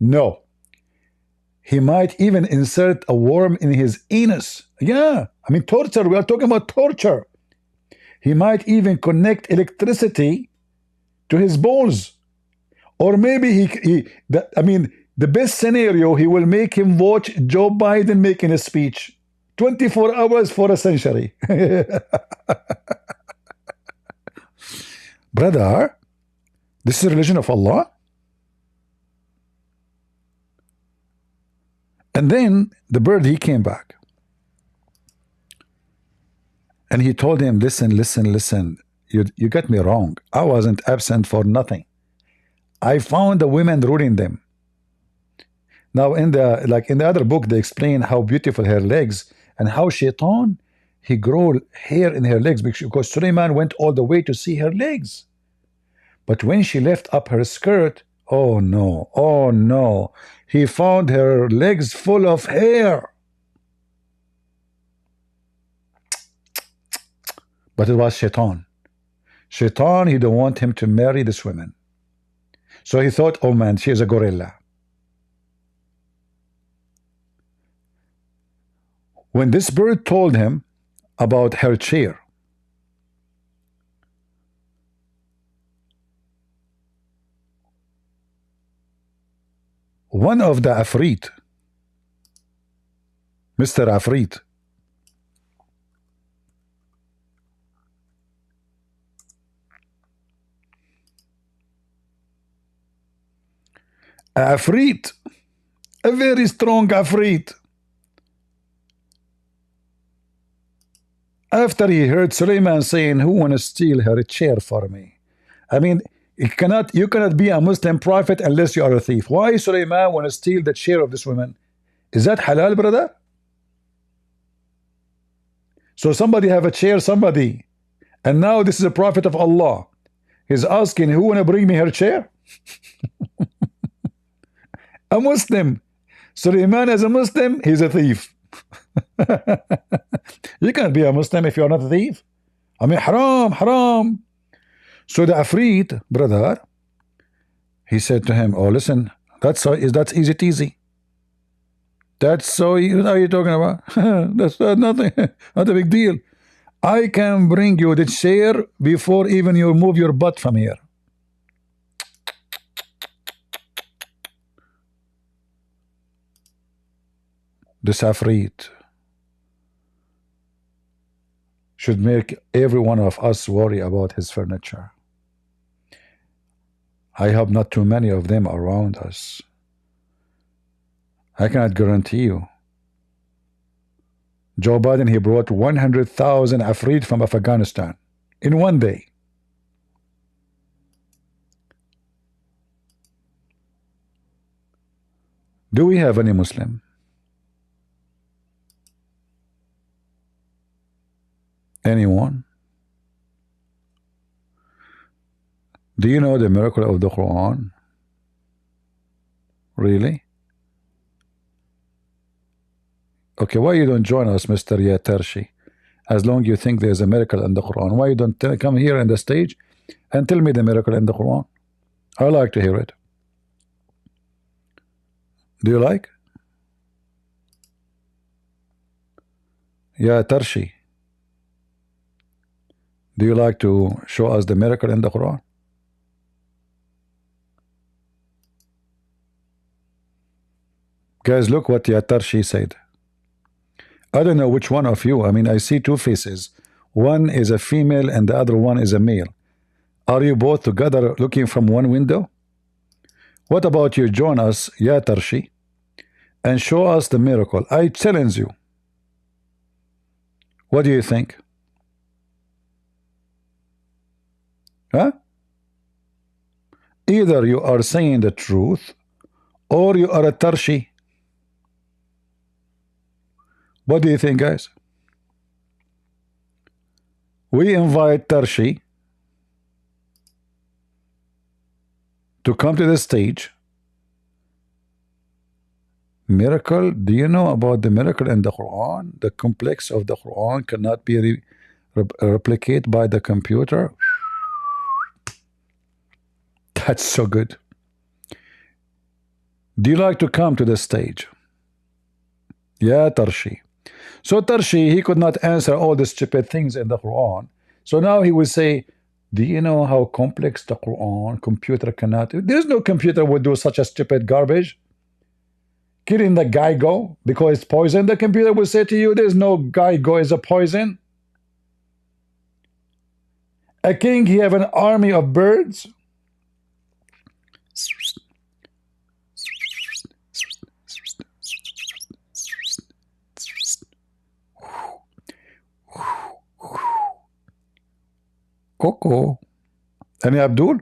No. He might even insert a worm in his anus. Yeah, I mean torture. We are talking about torture. He might even connect electricity to his balls. Or maybe the best scenario, he will make him watch Joe Biden making a speech. 24 hours for a century. Brother, this is the religion of Allah. And then the bird, he came back. And he told him, listen. You got me wrong. I wasn't absent for nothing. I found the women ruling them. Now in the other book, they explain how beautiful her legs and how Shaitan, he grew hair in her legs because Suleiman went all the way to see her legs. But when she left up her skirt, oh no, he found her legs full of hair. But it was Shaitan. Shaitan, he don't want him to marry this woman. So he thought, oh man, she is a gorilla. When this bird told him about her chair, one of the Afrit, Mr. Afrit, Afrit, a very strong Afrit, after he heard Suleiman saying, who want to steal her chair for me? I mean, you cannot be a Muslim prophet unless you are a thief. Why Suleiman want to steal the chair of this woman? Is that halal, brother? So somebody have a chair, and now this is a prophet of Allah. He's asking, who wanna bring me her chair? A Muslim. Suleiman as a Muslim, he's a thief. You can't be a Muslim if you're not a thief. I mean, haram, haram. So the Afrit, brother, he said to him, oh, listen, that's easy teasy. That's so, what are you talking about? That's nothing, not a big deal. I can bring you the chair before even you move your butt from here. This Afrit should make every one of us worry about his furniture. I have not too many of them around us. I cannot guarantee you. Joe Biden, he brought 100,000 Afrit from Afghanistan in one day. Do we have any Muslim? Anyone? Do you know the miracle of the Quran? Really? Okay, why you don't join us, Mr. Yatarshi? As long you think there's a miracle in the Quran, why you don't come here on the stage and tell me the miracle in the Quran? I like to hear it. Do you like? Yatarshi, do you like to show us the miracle in the Quran? Guys, look what Yatarshi said. I don't know which one of you. I mean, I see two faces. One is a female and the other one is a male. Are you both together looking from one window? What about you join us, Yatarshi, and show us the miracle? I challenge you. What do you think? Huh? Either you are saying the truth or you are a Tarshi. What do you think, guys? We invite Tarshi to come to the stage. Miracle, do you know about the miracle in the Quran? The complex of the Quran cannot be replicated by the computer. That's so good. Do you like to come to the stage? Yeah, Tarshi. So Tarshi, he could not answer all the stupid things in the Quran. So now he will say, do you know how complex the Quran computer cannot? There's no computer would do such a stupid garbage. Killing the guy go because it's poison. The computer will say to you, there's no guy go is a poison. A king, he have an army of birds. Coco. Any Abdul?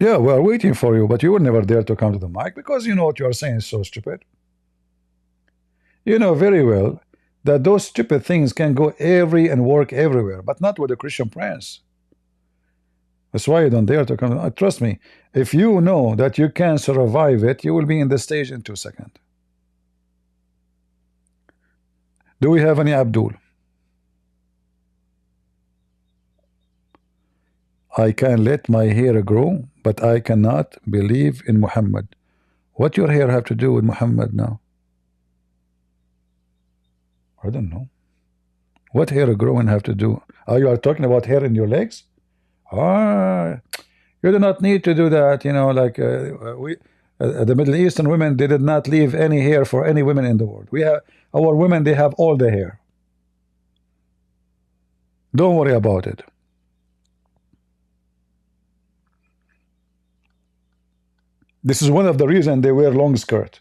Yeah, we are waiting for you, but you will never dare to come to the mic because you know what you are saying is so stupid. You know very well that those stupid things can go and work everywhere, but not with the Christian Prince. That's why you don't dare to come. Trust me, if you know that you can survive it, you will be in the stage in 2 seconds. Do we have any Abdul? I can let my hair grow, but I cannot believe in Muhammad. What your hair have to do with Muhammad now? I don't know. What hair growing have to do? Oh, you are talking about hair in your legs? Ah, you do not need to do that. You know, like the Middle Eastern women, they did not leave any hair for any women in the world. We have our women; they have all the hair. Don't worry about it. This is one of the reasons they wear long skirt.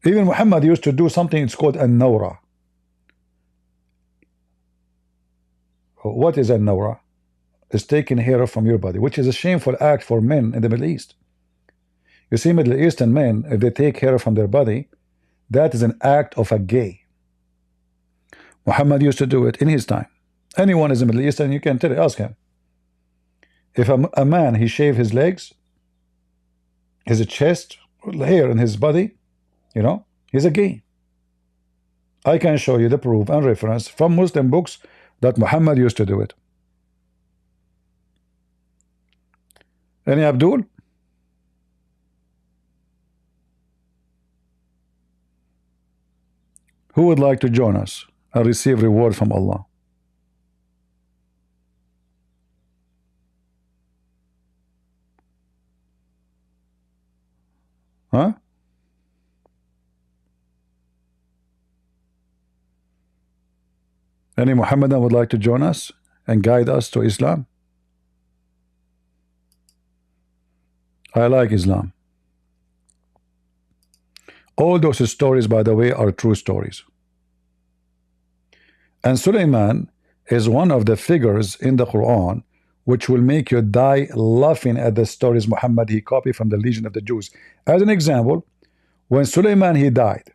Even Muhammad used to do something, it's called an-nawra. What is an-nawra? It's taking hair from your body, which is a shameful act for men in the Middle East. You see, Middle Eastern men, if they take hair from their body, that is an act of a gay. Muhammad used to do it in his time. Anyone is in the Middle East and you can tell it, ask him. If a man, he shaved his legs, his chest, hair in his body, you know, he's a gay. I can show you the proof and reference from Muslim books that Muhammad used to do it. Any Abdul? Who would like to join us and receive reward from Allah? Huh? Any Muhammadan would like to join us and guide us to Islam? I like Islam. All those stories, by the way, are true stories. And Sulaiman is one of the figures in the Quran which will make you die laughing at the stories Muhammad he copied from the Legion of the Jews. As an example, when Sulaiman he died,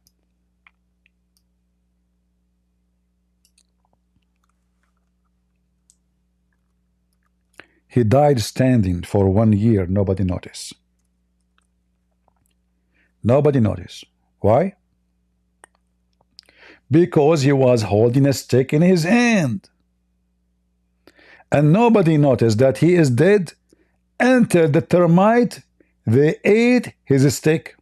he died standing for 1 year. Nobody noticed. Nobody noticed. Why? Because he was holding a stick in his hand. And nobody noticed that he is dead until the termite, they ate his stick.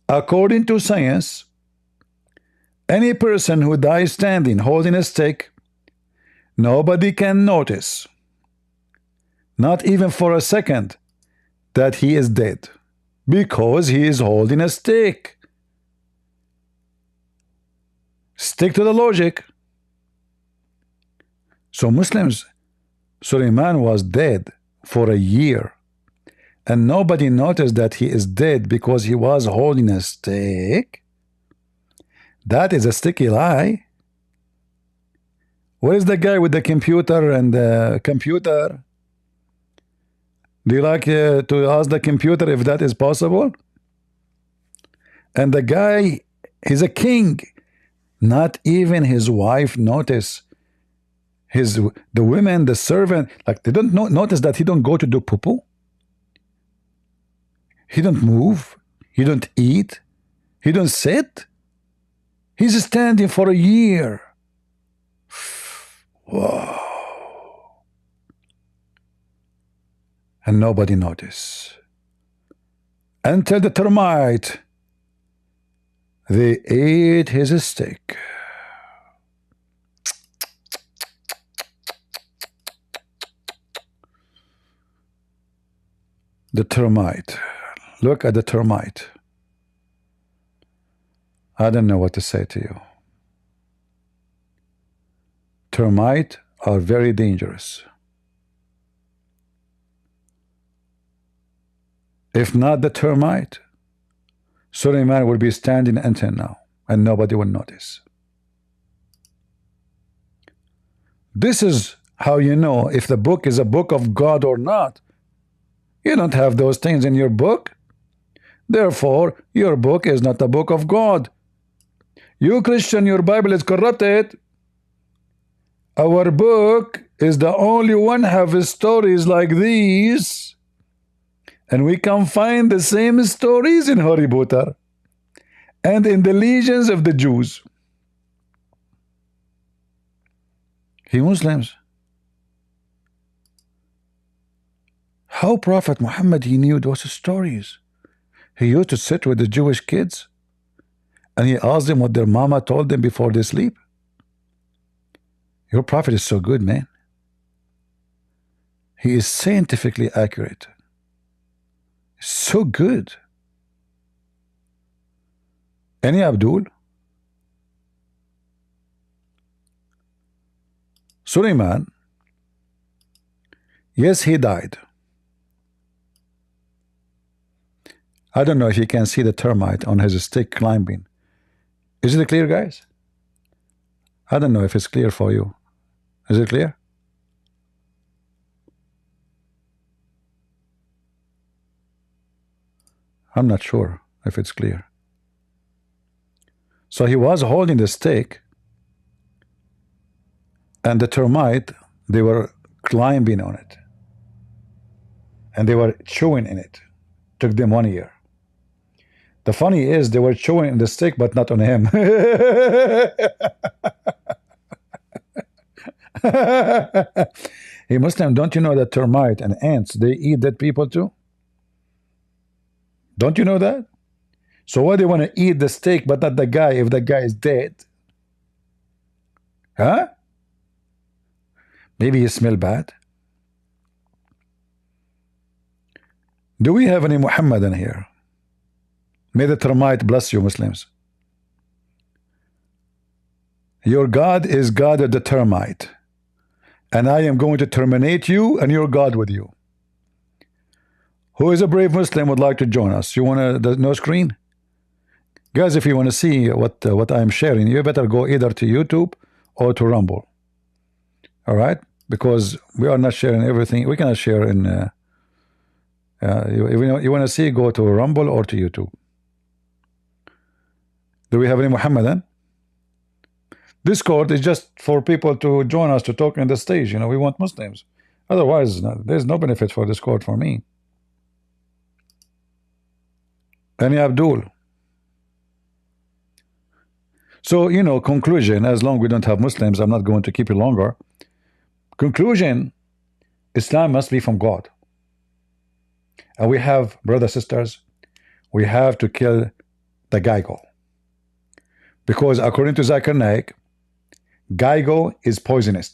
According to science, any person who dies standing holding a stick, nobody can notice, not even for a second, that he is dead, because he is holding a stick. Stick to the logic. So Muslims, Sulaiman was dead for a year, and nobody noticed that he is dead because he was holding a stick. That is a sticky lie. Where is the guy with the computer and the computer? Do you like to ask the computer if that is possible? And the guy, he's a king. Not even his wife notice. The women, the servant, like they don't notice that he don't go to do poo-poo. He don't move. He don't eat. He don't sit. He's standing for a year. Wow. And nobody noticed. Until the termite, they ate his stick. The termite. Look at the termite. I don't know what to say to you. Termites are very dangerous. If not the termite, Sulaiman will be standing until now, and nobody will notice. This is how you know if the book is a book of God or not. You don't have those things in your book. Therefore, your book is not a book of God. You Christian, your Bible is corrupted. Our book is the only one have stories like these. And we can find the same stories in Harry Potter and in the legions of the Jews. He Muslims. How Prophet Muhammad he knew those stories? He used to sit with the Jewish kids and he asked them what their mama told them before they sleep. Your Prophet is so good, man. He is scientifically accurate. So good. Any Abdul? Sulaiman, yes, he died. I don't know if you can see the termite on his stick climbing. Is it clear, guys? I don't know if it's clear for you. Is it clear? I'm not sure if it's clear. So he was holding the stake, and the termite, they were climbing on it, and they were chewing in it. Took them 1 year. The funny is they were chewing in the stick, but not on him. Hey Muslim, don't you know that termite and ants, they eat dead people too? Don't you know that? So why they want to eat the steak but not the guy if the guy is dead? Huh? Maybe you smell bad? Do we have any Muhammadan here? May the termite bless you, Muslims. Your God is God of the termite, and I am going to terminate you and your God with you. Who is a brave Muslim would like to join us? You want to no screen? Guys, if you want to see what I am sharing, you better go either to YouTube or to Rumble. All right? Because we are not sharing everything. We cannot share in you want to see, go to Rumble or to YouTube. Do we have any Muhammadan? Discord is just for people to join us to talk in the stage. You know, we want Muslims. Otherwise, there's no benefit for Discord for me. Any Abdul? So, you know, conclusion, as long as we don't have Muslims, I'm not going to keep it longer. Conclusion, Islam must be from God. And we have, brothers, sisters, we have to kill the Geigo. Because according to Zakir Naik, Geigo is poisonous.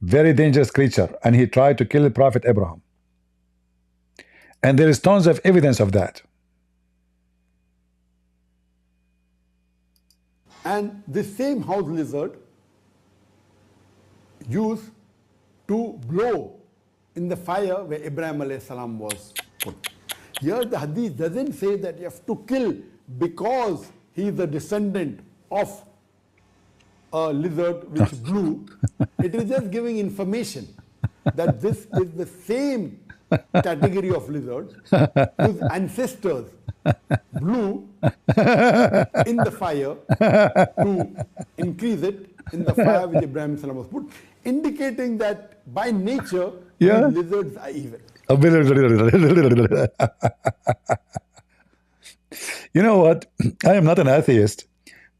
Very dangerous creature. And he tried to kill the Prophet Abraham. And there is tons of evidence of that. And this same house lizard used to blow in the fire where Ibrahim alayhi salam was put. Here the hadith doesn't say that you have to kill because he is a descendant of a lizard which blew. It is just giving information that this is the same category of lizards whose ancestors blew in the fire to increase it in the fire which Ibrahim salam was put, indicating that by nature these lizards are evil. You know what? I am not an atheist,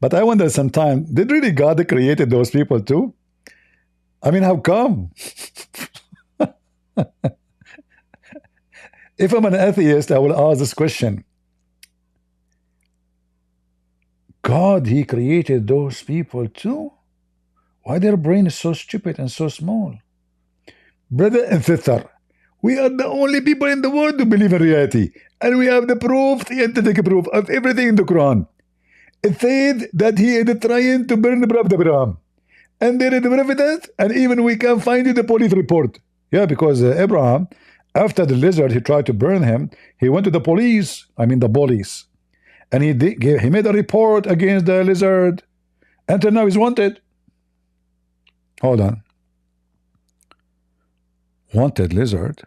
but I wonder sometimes, did really God created those people too? I mean, how come? If I'm an atheist, I will ask this question. God, he created those people too? Why their brain is so stupid and so small? Brother and sister, we are the only people in the world who believe in reality. And we have the proof, scientific proof of everything in the Quran. It said that he is trying to burn the Prophet Abraham. And there is evidence, and even we can find the police report. Yeah, because Abraham, after the lizard, he tried to burn him. He went to the police, the police. And he made a report against the lizard. Until now he's wanted. Hold on. Wanted lizard?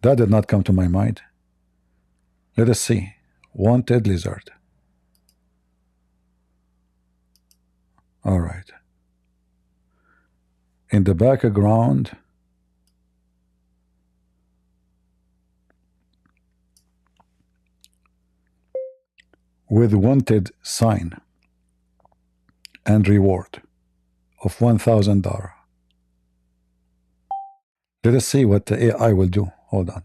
That did not come to my mind. Let us see. Wanted lizard. All right. In the background, with wanted sign and reward of $1,000. Let us see what the AI will do. Hold on.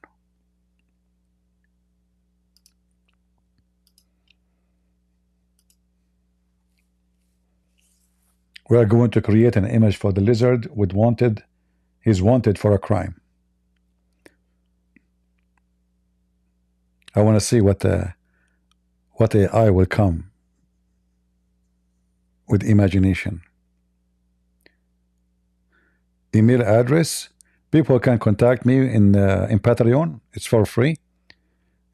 We are going to create an image for the lizard with wanted. He's wanted for a crime. I want to see what AI will come with imagination. Email address. People can contact me in Patreon. It's for free.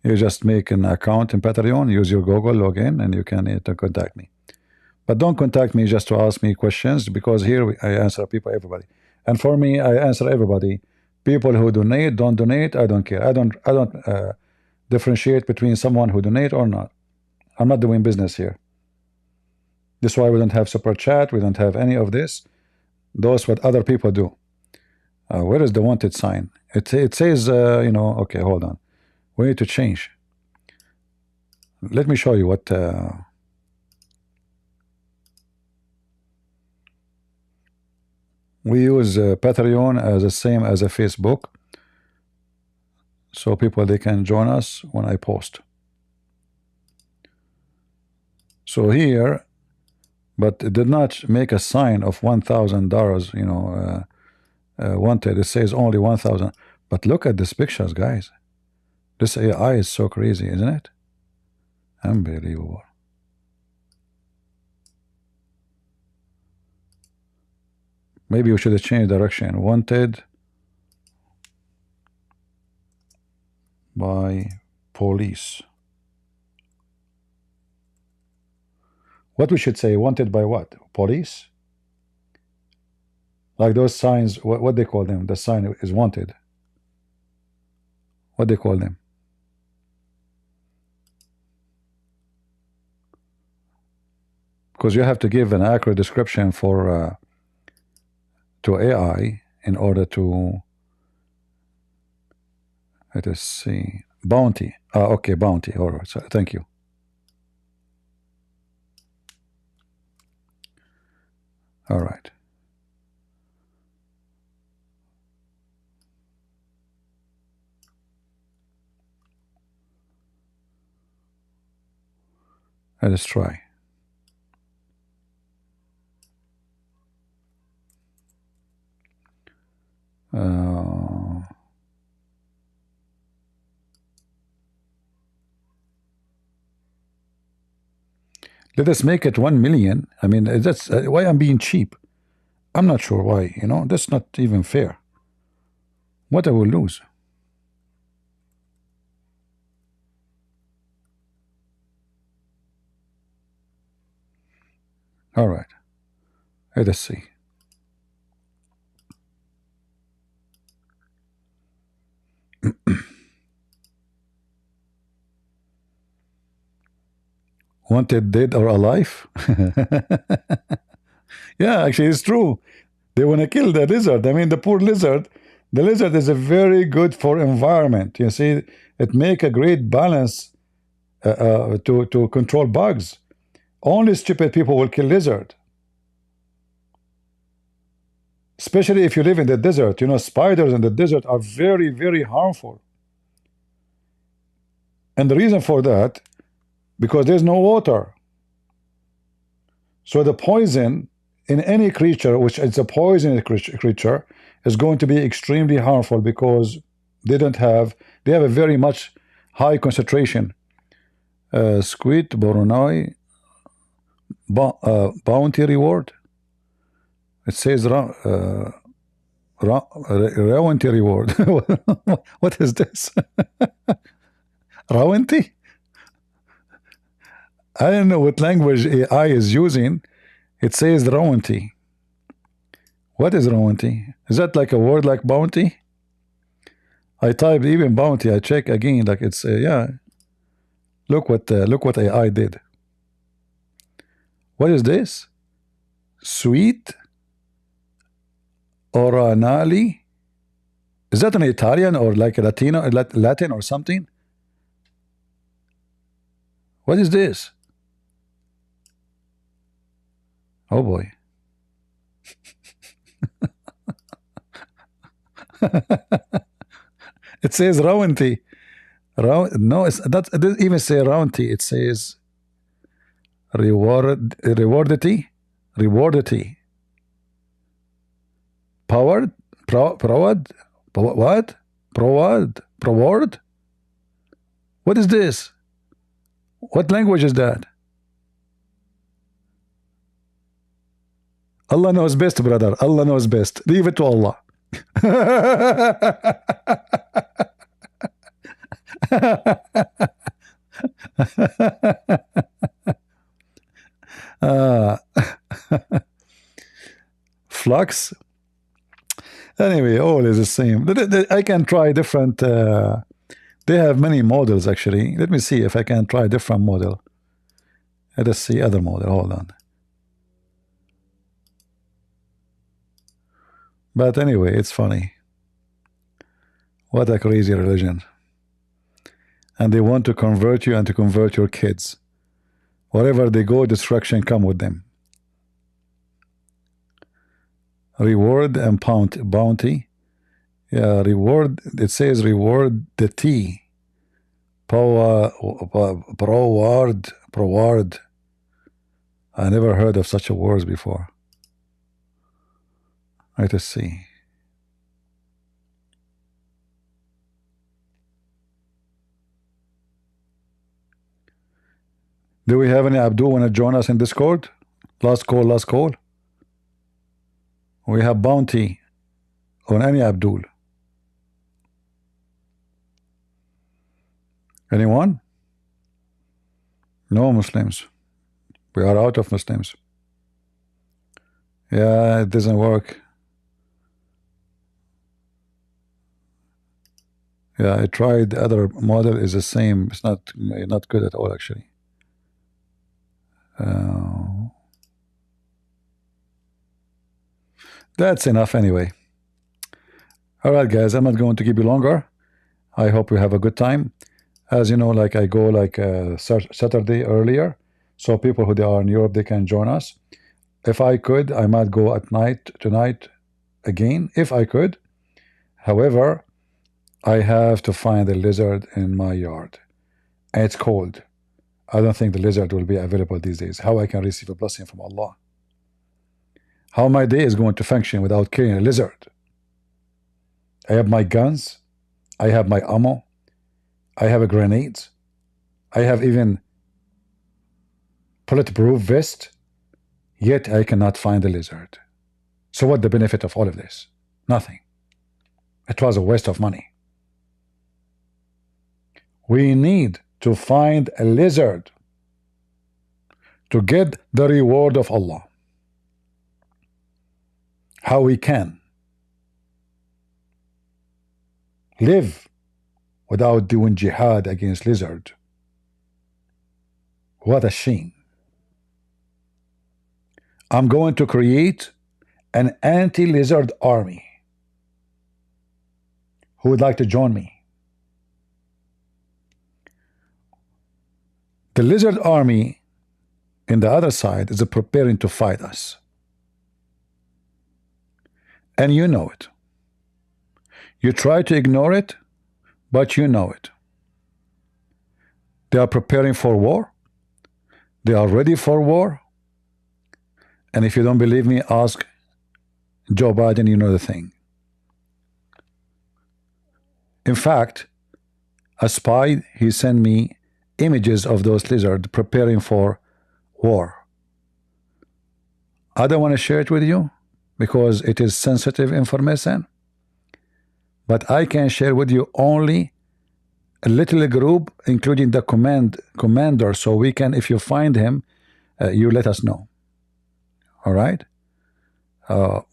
You just make an account in Patreon, use your Google login, and you can contact me. But don't contact me just to ask me questions, because here I answer people, everybody. And for me, I answer everybody People who donate, don't donate, I don't care. I don't differentiate between someone who donate or not. I'm not doing business here. This is why we don't have super chat. We don't have any of this. Those what other people do. Where is the wanted sign? It says, you know, okay, hold on. We need to change. Let me show you what. We use Patreon as the same as a Facebook, so people they can join us when I post. So here, but it did not make a sign of $1,000. You know, wanted. It says only 1,000. But look at these pictures, guys. This AI is so crazy, isn't it? Unbelievable. Maybe we should have changed direction. Wanted by police. What we should say? Wanted by what? Police? Like those signs, what they call them? The sign is wanted. What they call them? Because you have to give an accurate description for to AI in order to, let us see, bounty. Okay, bounty. All right, so thank you. All right. Let us try. Let us make it 1 million. I mean, that's why I'm being cheap. I'm not sure why, you know, that's not even fair. What I will lose. All right. Let us see. Wanted dead or alive? Yeah, actually, it's true. They want to kill the lizard. I mean, the poor lizard. The lizard is a very good for environment. You see, it make a great balance to control bugs. Only stupid people will kill lizard. Especially if you live in the desert. You know, spiders in the desert are very, very harmful. And the reason for that, because there's no water. So the poison in any creature, which is a poisonous creature, is going to be extremely harmful because they have a very much high concentration. Squid, Boronoi, bounty reward. It says bounty reward. What is this? Rawanti? I don't know what language AI is using. It says Rawanti. What is Rawanti? Is that like a word like bounty? I typed even bounty. I check again, like it's yeah. Look what AI did. What is this? Sweet Oranali? Is that an Italian or like a Latino, Latin or something? What is this? Oh boy. It says Rawanti. No, it doesn't even say Rawanti. It says rewardity. Powered? What? Proward? What is this? What language is that? Allah knows best, brother. Allah knows best. Leave it to Allah. Flux. Anyway, all is the same. I can try different. They have many models actually. Let me see if I can try a different model. Let us see other model. Hold on. But anyway, it's funny. What a crazy religion. And they want to convert you and to convert your kids. Wherever they go, destruction come with them. Reward and bounty. Yeah, reward. It says reward the T. Proward. I never heard of such a word before. Let us see. Do we have any Abdul want to join us in Discord? Last call, last call. We have bounty on any Abdul. Anyone? No Muslims. We are out of Muslims. Yeah, it doesn't work. Yeah, I tried. The other model is the same. It's not good at all actually. That's enough anyway. Alright guys, I'm not going to keep you longer. I hope you have a good time. As you know, like I go like Saturday earlier, so people who are in Europe, they can join us. If I could, I might go at night tonight again, if I could. However, I have to find a lizard in my yard, and it's cold. I don't think the lizard will be available these days. How I can receive a blessing from Allah? How my day is going to function without killing a lizard? I have my guns, I have my ammo, I have a grenade, I have even bulletproof vest, yet I cannot find a lizard. So what the benefit of all of this? Nothing. It was a waste of money. We need to find a lizard to get the reward of Allah. How we can live without doing jihad against lizard? What a shame. I'm going to create an anti-lizard army. Who would like to join me? The lizard army in the other side is preparing to fight us. And you know it. You try to ignore it, but you know it. They are preparing for war. They are ready for war. And if you don't believe me, ask Joe Biden, you know the thing. In fact, a spy, he sent me images of those lizards preparing for war. I don't want to share it with you because it is sensitive information, but I can share with you only a little group, including the commander, so we can, if you find him, you let us know. All right?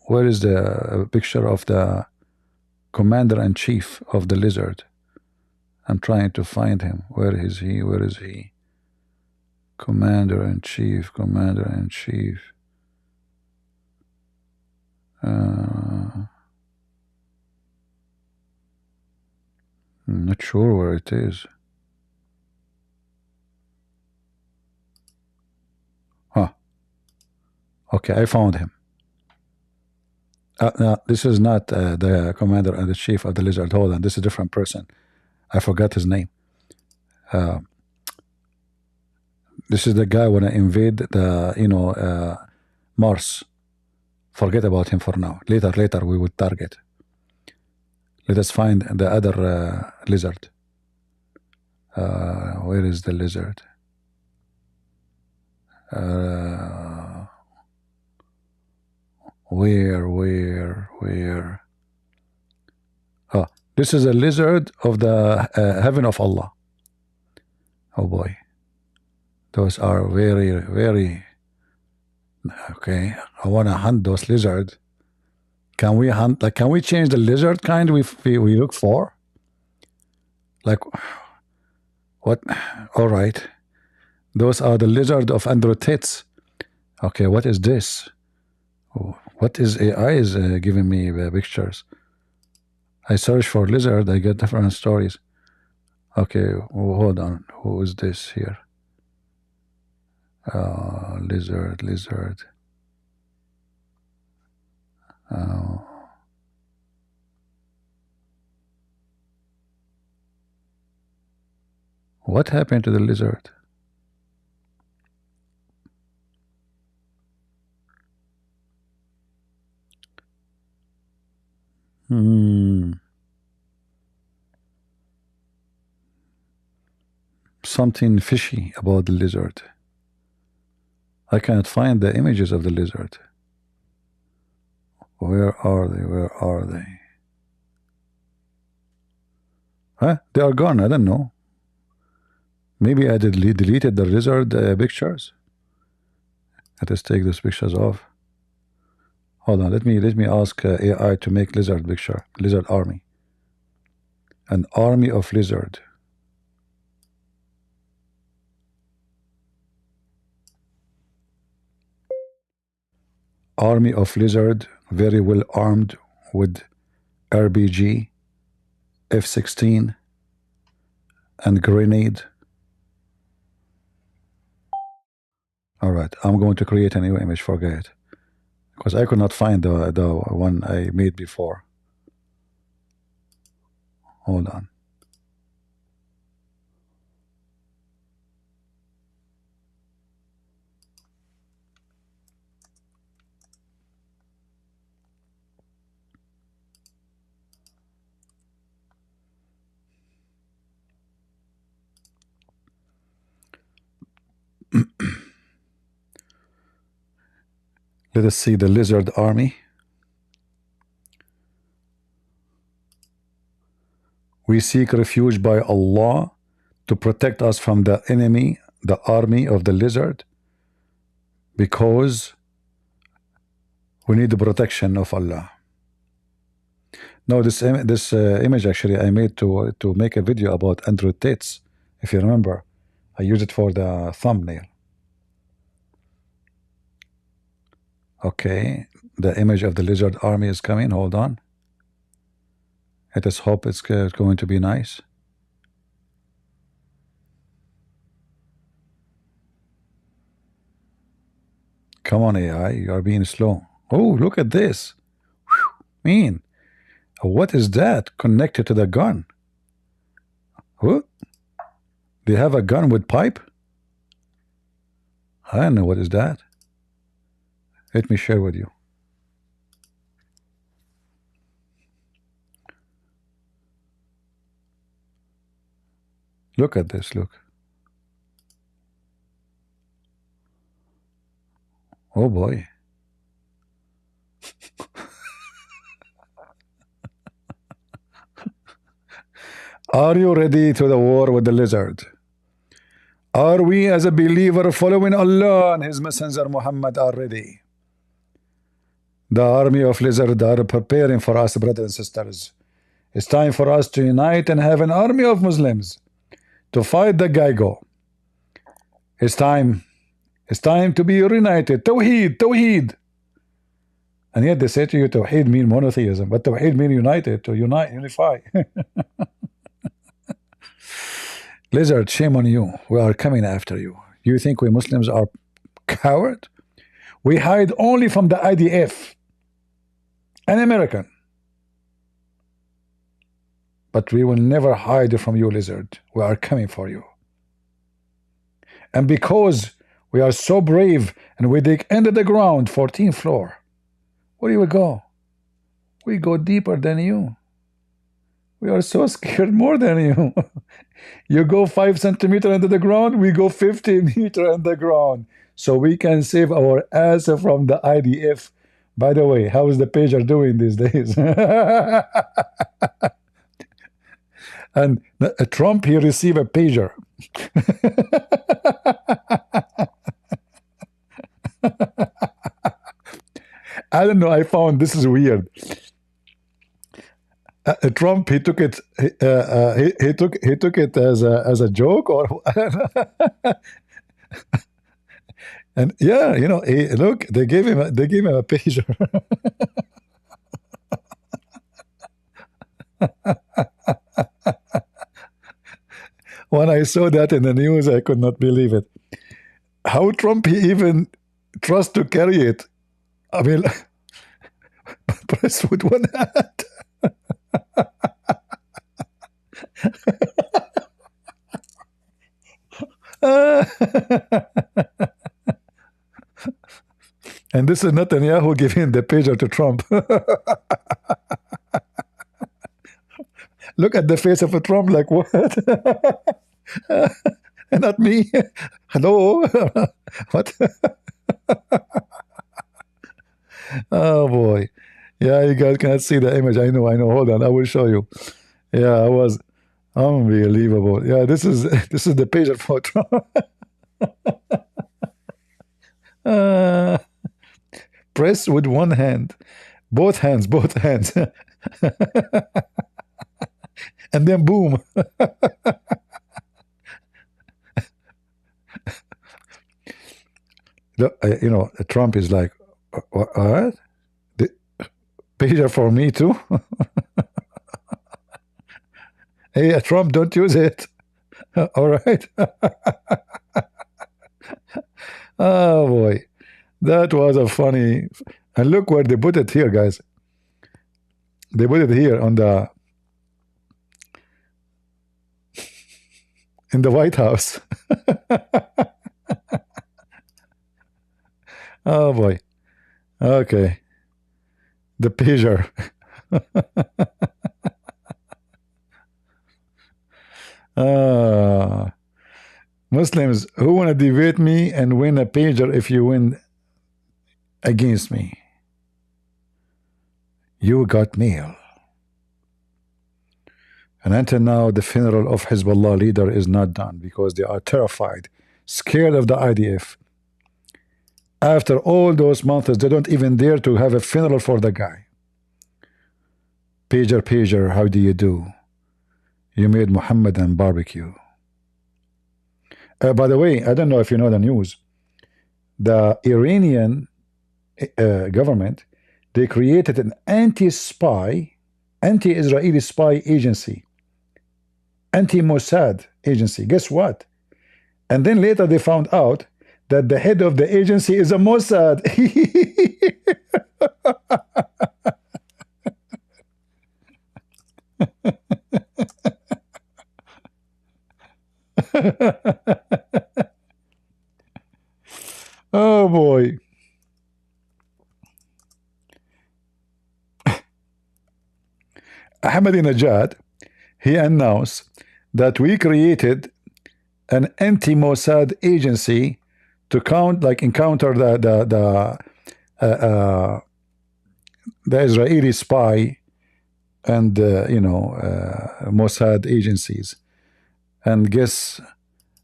Where is the picture of the commander-in-chief of the lizard? I'm trying to find him. Where is he? Where is he? Commander-in-chief, commander-in-chief. I'm not sure where it is. Huh. Okay, I found him. No, this is not the commander and the chief of the lizard. Hold on, this is a different person. I forgot his name. This is the guy when I invade the Mars. Forget about him for now. Later we will target. Let us find the other lizard. Where is the lizard? Where? Oh, this is a lizard of the heaven of Allah. Oh boy. Those are very, very... Okay, I want to hunt those lizards. Can we hunt? Like, can we change the lizard kind we look for? Like, what? All right. Those are the lizard of androids. Okay, what is this? What is AI is giving me pictures? I search for lizard, I get different stories. Okay, hold on. Who is this here? Lizard. What happened to the lizard? Something fishy about the lizard. I cannot find the images of the lizard. Where are they? Where are they? Huh? They are gone. I don't know. Maybe I deleted the lizard pictures. Let us take those pictures off. Hold on. Let me ask AI to make lizard picture. Lizard army. An army of lizard. Army of lizard, very well armed with RPG, F-16, and grenade. All right, I'm going to create a new image. Forget it, because I could not find the one I made before. Hold on. Let us see the lizard army. We seek refuge by Allah to protect us from the enemy, the army of the lizard, because we need the protection of Allah. No, this image actually I made to make a video about Android Tates. If you remember, I used it for the thumbnail. Okay, the image of the lizard army is coming. Hold on. Let us hope it's going to be nice. Come on, AI, you are being slow. Oh, look at this. Whew, man, what is that connected to the gun? Huh? They have a gun with pipe? I don't know what is that. Let me share with you. Look at this, look. Oh boy. Are you ready to the war with the lizard? Are we as a believer following Allah and His Messenger Muhammad are ready? The army of lizard are preparing for us, brothers and sisters. It's time for us to unite and have an army of Muslims to fight the Gaigo. It's time. It's time to be united. Tawheed, Tawheed. And yet they say to you, Tawheed mean monotheism, but Tawheed mean united, to unify. Lizard, shame on you. We are coming after you. You think we Muslims are coward? We hide only from the IDF, an American. But we will never hide from you, lizard. We are coming for you. And because we are so brave and we dig under the ground, 14th floor, where do we go? We go deeper than you. We are so scared more than you. You go 5 centimeters under the ground, we go 50 meters underground. So we can save our ass from the IDF. By the way, how is the pager doing these days? And Trump, he received a pager. I don't know, I found this is weird. Trump, he took it, he took it as a joke, or and yeah, you know, look, they gave him a pager. When I saw that in the news, I could not believe it. How Trump he even trusts to carry it? I mean, press with one hand. And this is Netanyahu giving the pager to Trump. Look at the face of a Trump, like, what? Not me. Hello? What? Oh boy. Yeah, you guys cannot see the image. I know. Hold on, I will show you. Yeah, I was unbelievable. Yeah, this is the pager for Trump. Press with one hand, both hands, and then boom. You know, Trump is like, what? The pager for me too? Hey, Trump, don't use it. All right. Oh boy, that was a funny. And look where they put it here, guys. They put it here on the in the White House. Oh boy. Okay. The pager. Muslims, who want to debate me and win a pager if you win against me? You got mail. And until now, the funeral of Hezbollah leader is not done because they are terrified, scared of the IDF. After all those months, they don't even dare to have a funeral for the guy. Pager, how do you do? You made Mohammed and barbecue. By the way, I don't know if you know the news. The Iranian government, they created an anti-spy, anti-Israeli spy agency, anti-Mossad agency. Guess what? And then later they found out that the head of the agency is a Mossad. Oh boy. Ahmadinejad, he announced that we created an anti-Mossad agency to encounter the Israeli spy and Mossad agencies. And guess,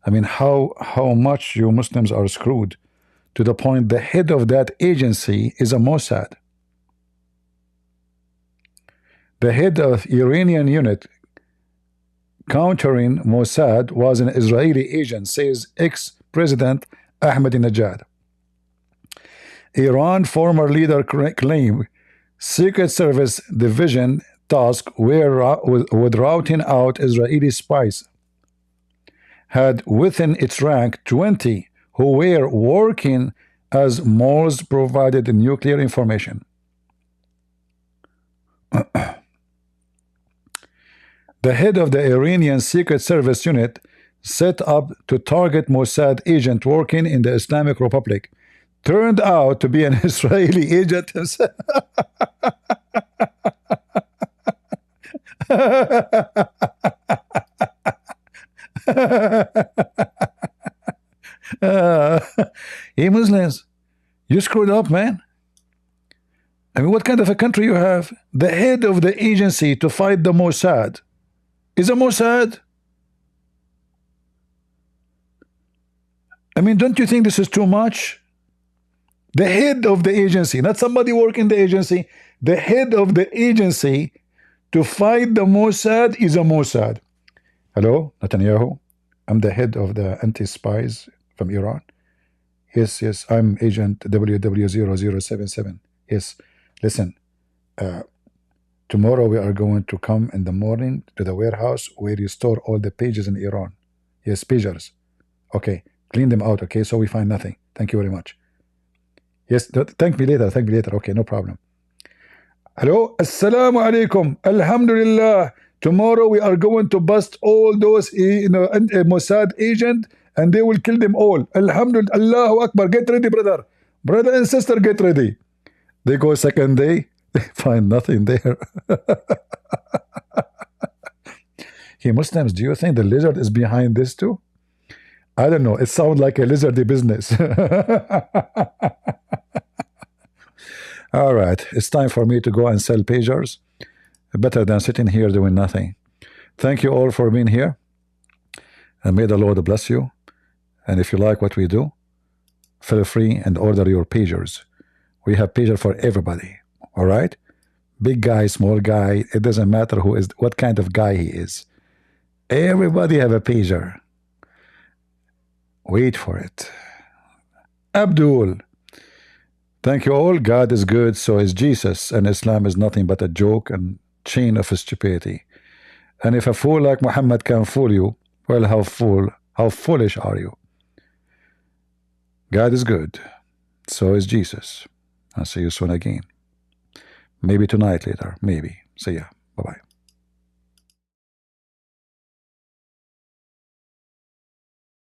I mean, how much you Muslims are screwed, to the point the head of that agency is a Mossad. The head of Iranian unit countering Mossad was an Israeli agent, says ex-president Ahmadinejad. Iran former leader claimed Secret Service division tasked with routing out Israeli spies had within its rank 20 who were working as moles provided nuclear information. The head of the Iranian Secret Service unit set up to target Mossad agent working in the Islamic Republic turned out to be an Israeli agent himself. Hey Muslims, you screwed up, man. I mean, what kind of a country you have? The head of the agency to fight the Mossad is a Mossad. I mean, don't you think this is too much? The head of the agency, not somebody working the agency, the head of the agency to fight the Mossad is a Mossad. Hello, Netanyahu. I'm the head of the anti-spies from Iran. Yes, yes, I'm Agent WW0077. Yes, listen. Tomorrow we are going to come in the morning to the warehouse where you store all the pages in Iran. Yes, pagers. Okay, clean them out, okay, so we find nothing. Thank you very much. Yes, thank me later, thank me later. Okay, no problem. Hello, Assalamu alaikum. Alhamdulillah. Tomorrow we are going to bust all those Mossad agent and they will kill them all. Alhamdulillah. Allahu Akbar. Get ready, brother. Brother and sister, get ready. They go second day, they find nothing there. Hey, Muslims, do you think the lizard is behind this too? I don't know. It sounds like a lizardy business. All right. It's time for me to go and sell pagers. Better than sitting here doing nothing. Thank you all for being here. And may the Lord bless you. And if you like what we do, feel free and order your pagers. We have pager for everybody. All right? Big guy, small guy. It doesn't matter who is, what kind of guy he is. Everybody have a pager. Wait for it. Abdul. Thank you all. God is good, so is Jesus, and Islam is nothing but a joke and chain of stupidity. And if a fool like Muhammad can fool you, well, how foolish are you? God is good, so is Jesus. I'll see you soon again. Maybe tonight later, maybe. See ya. Bye-bye.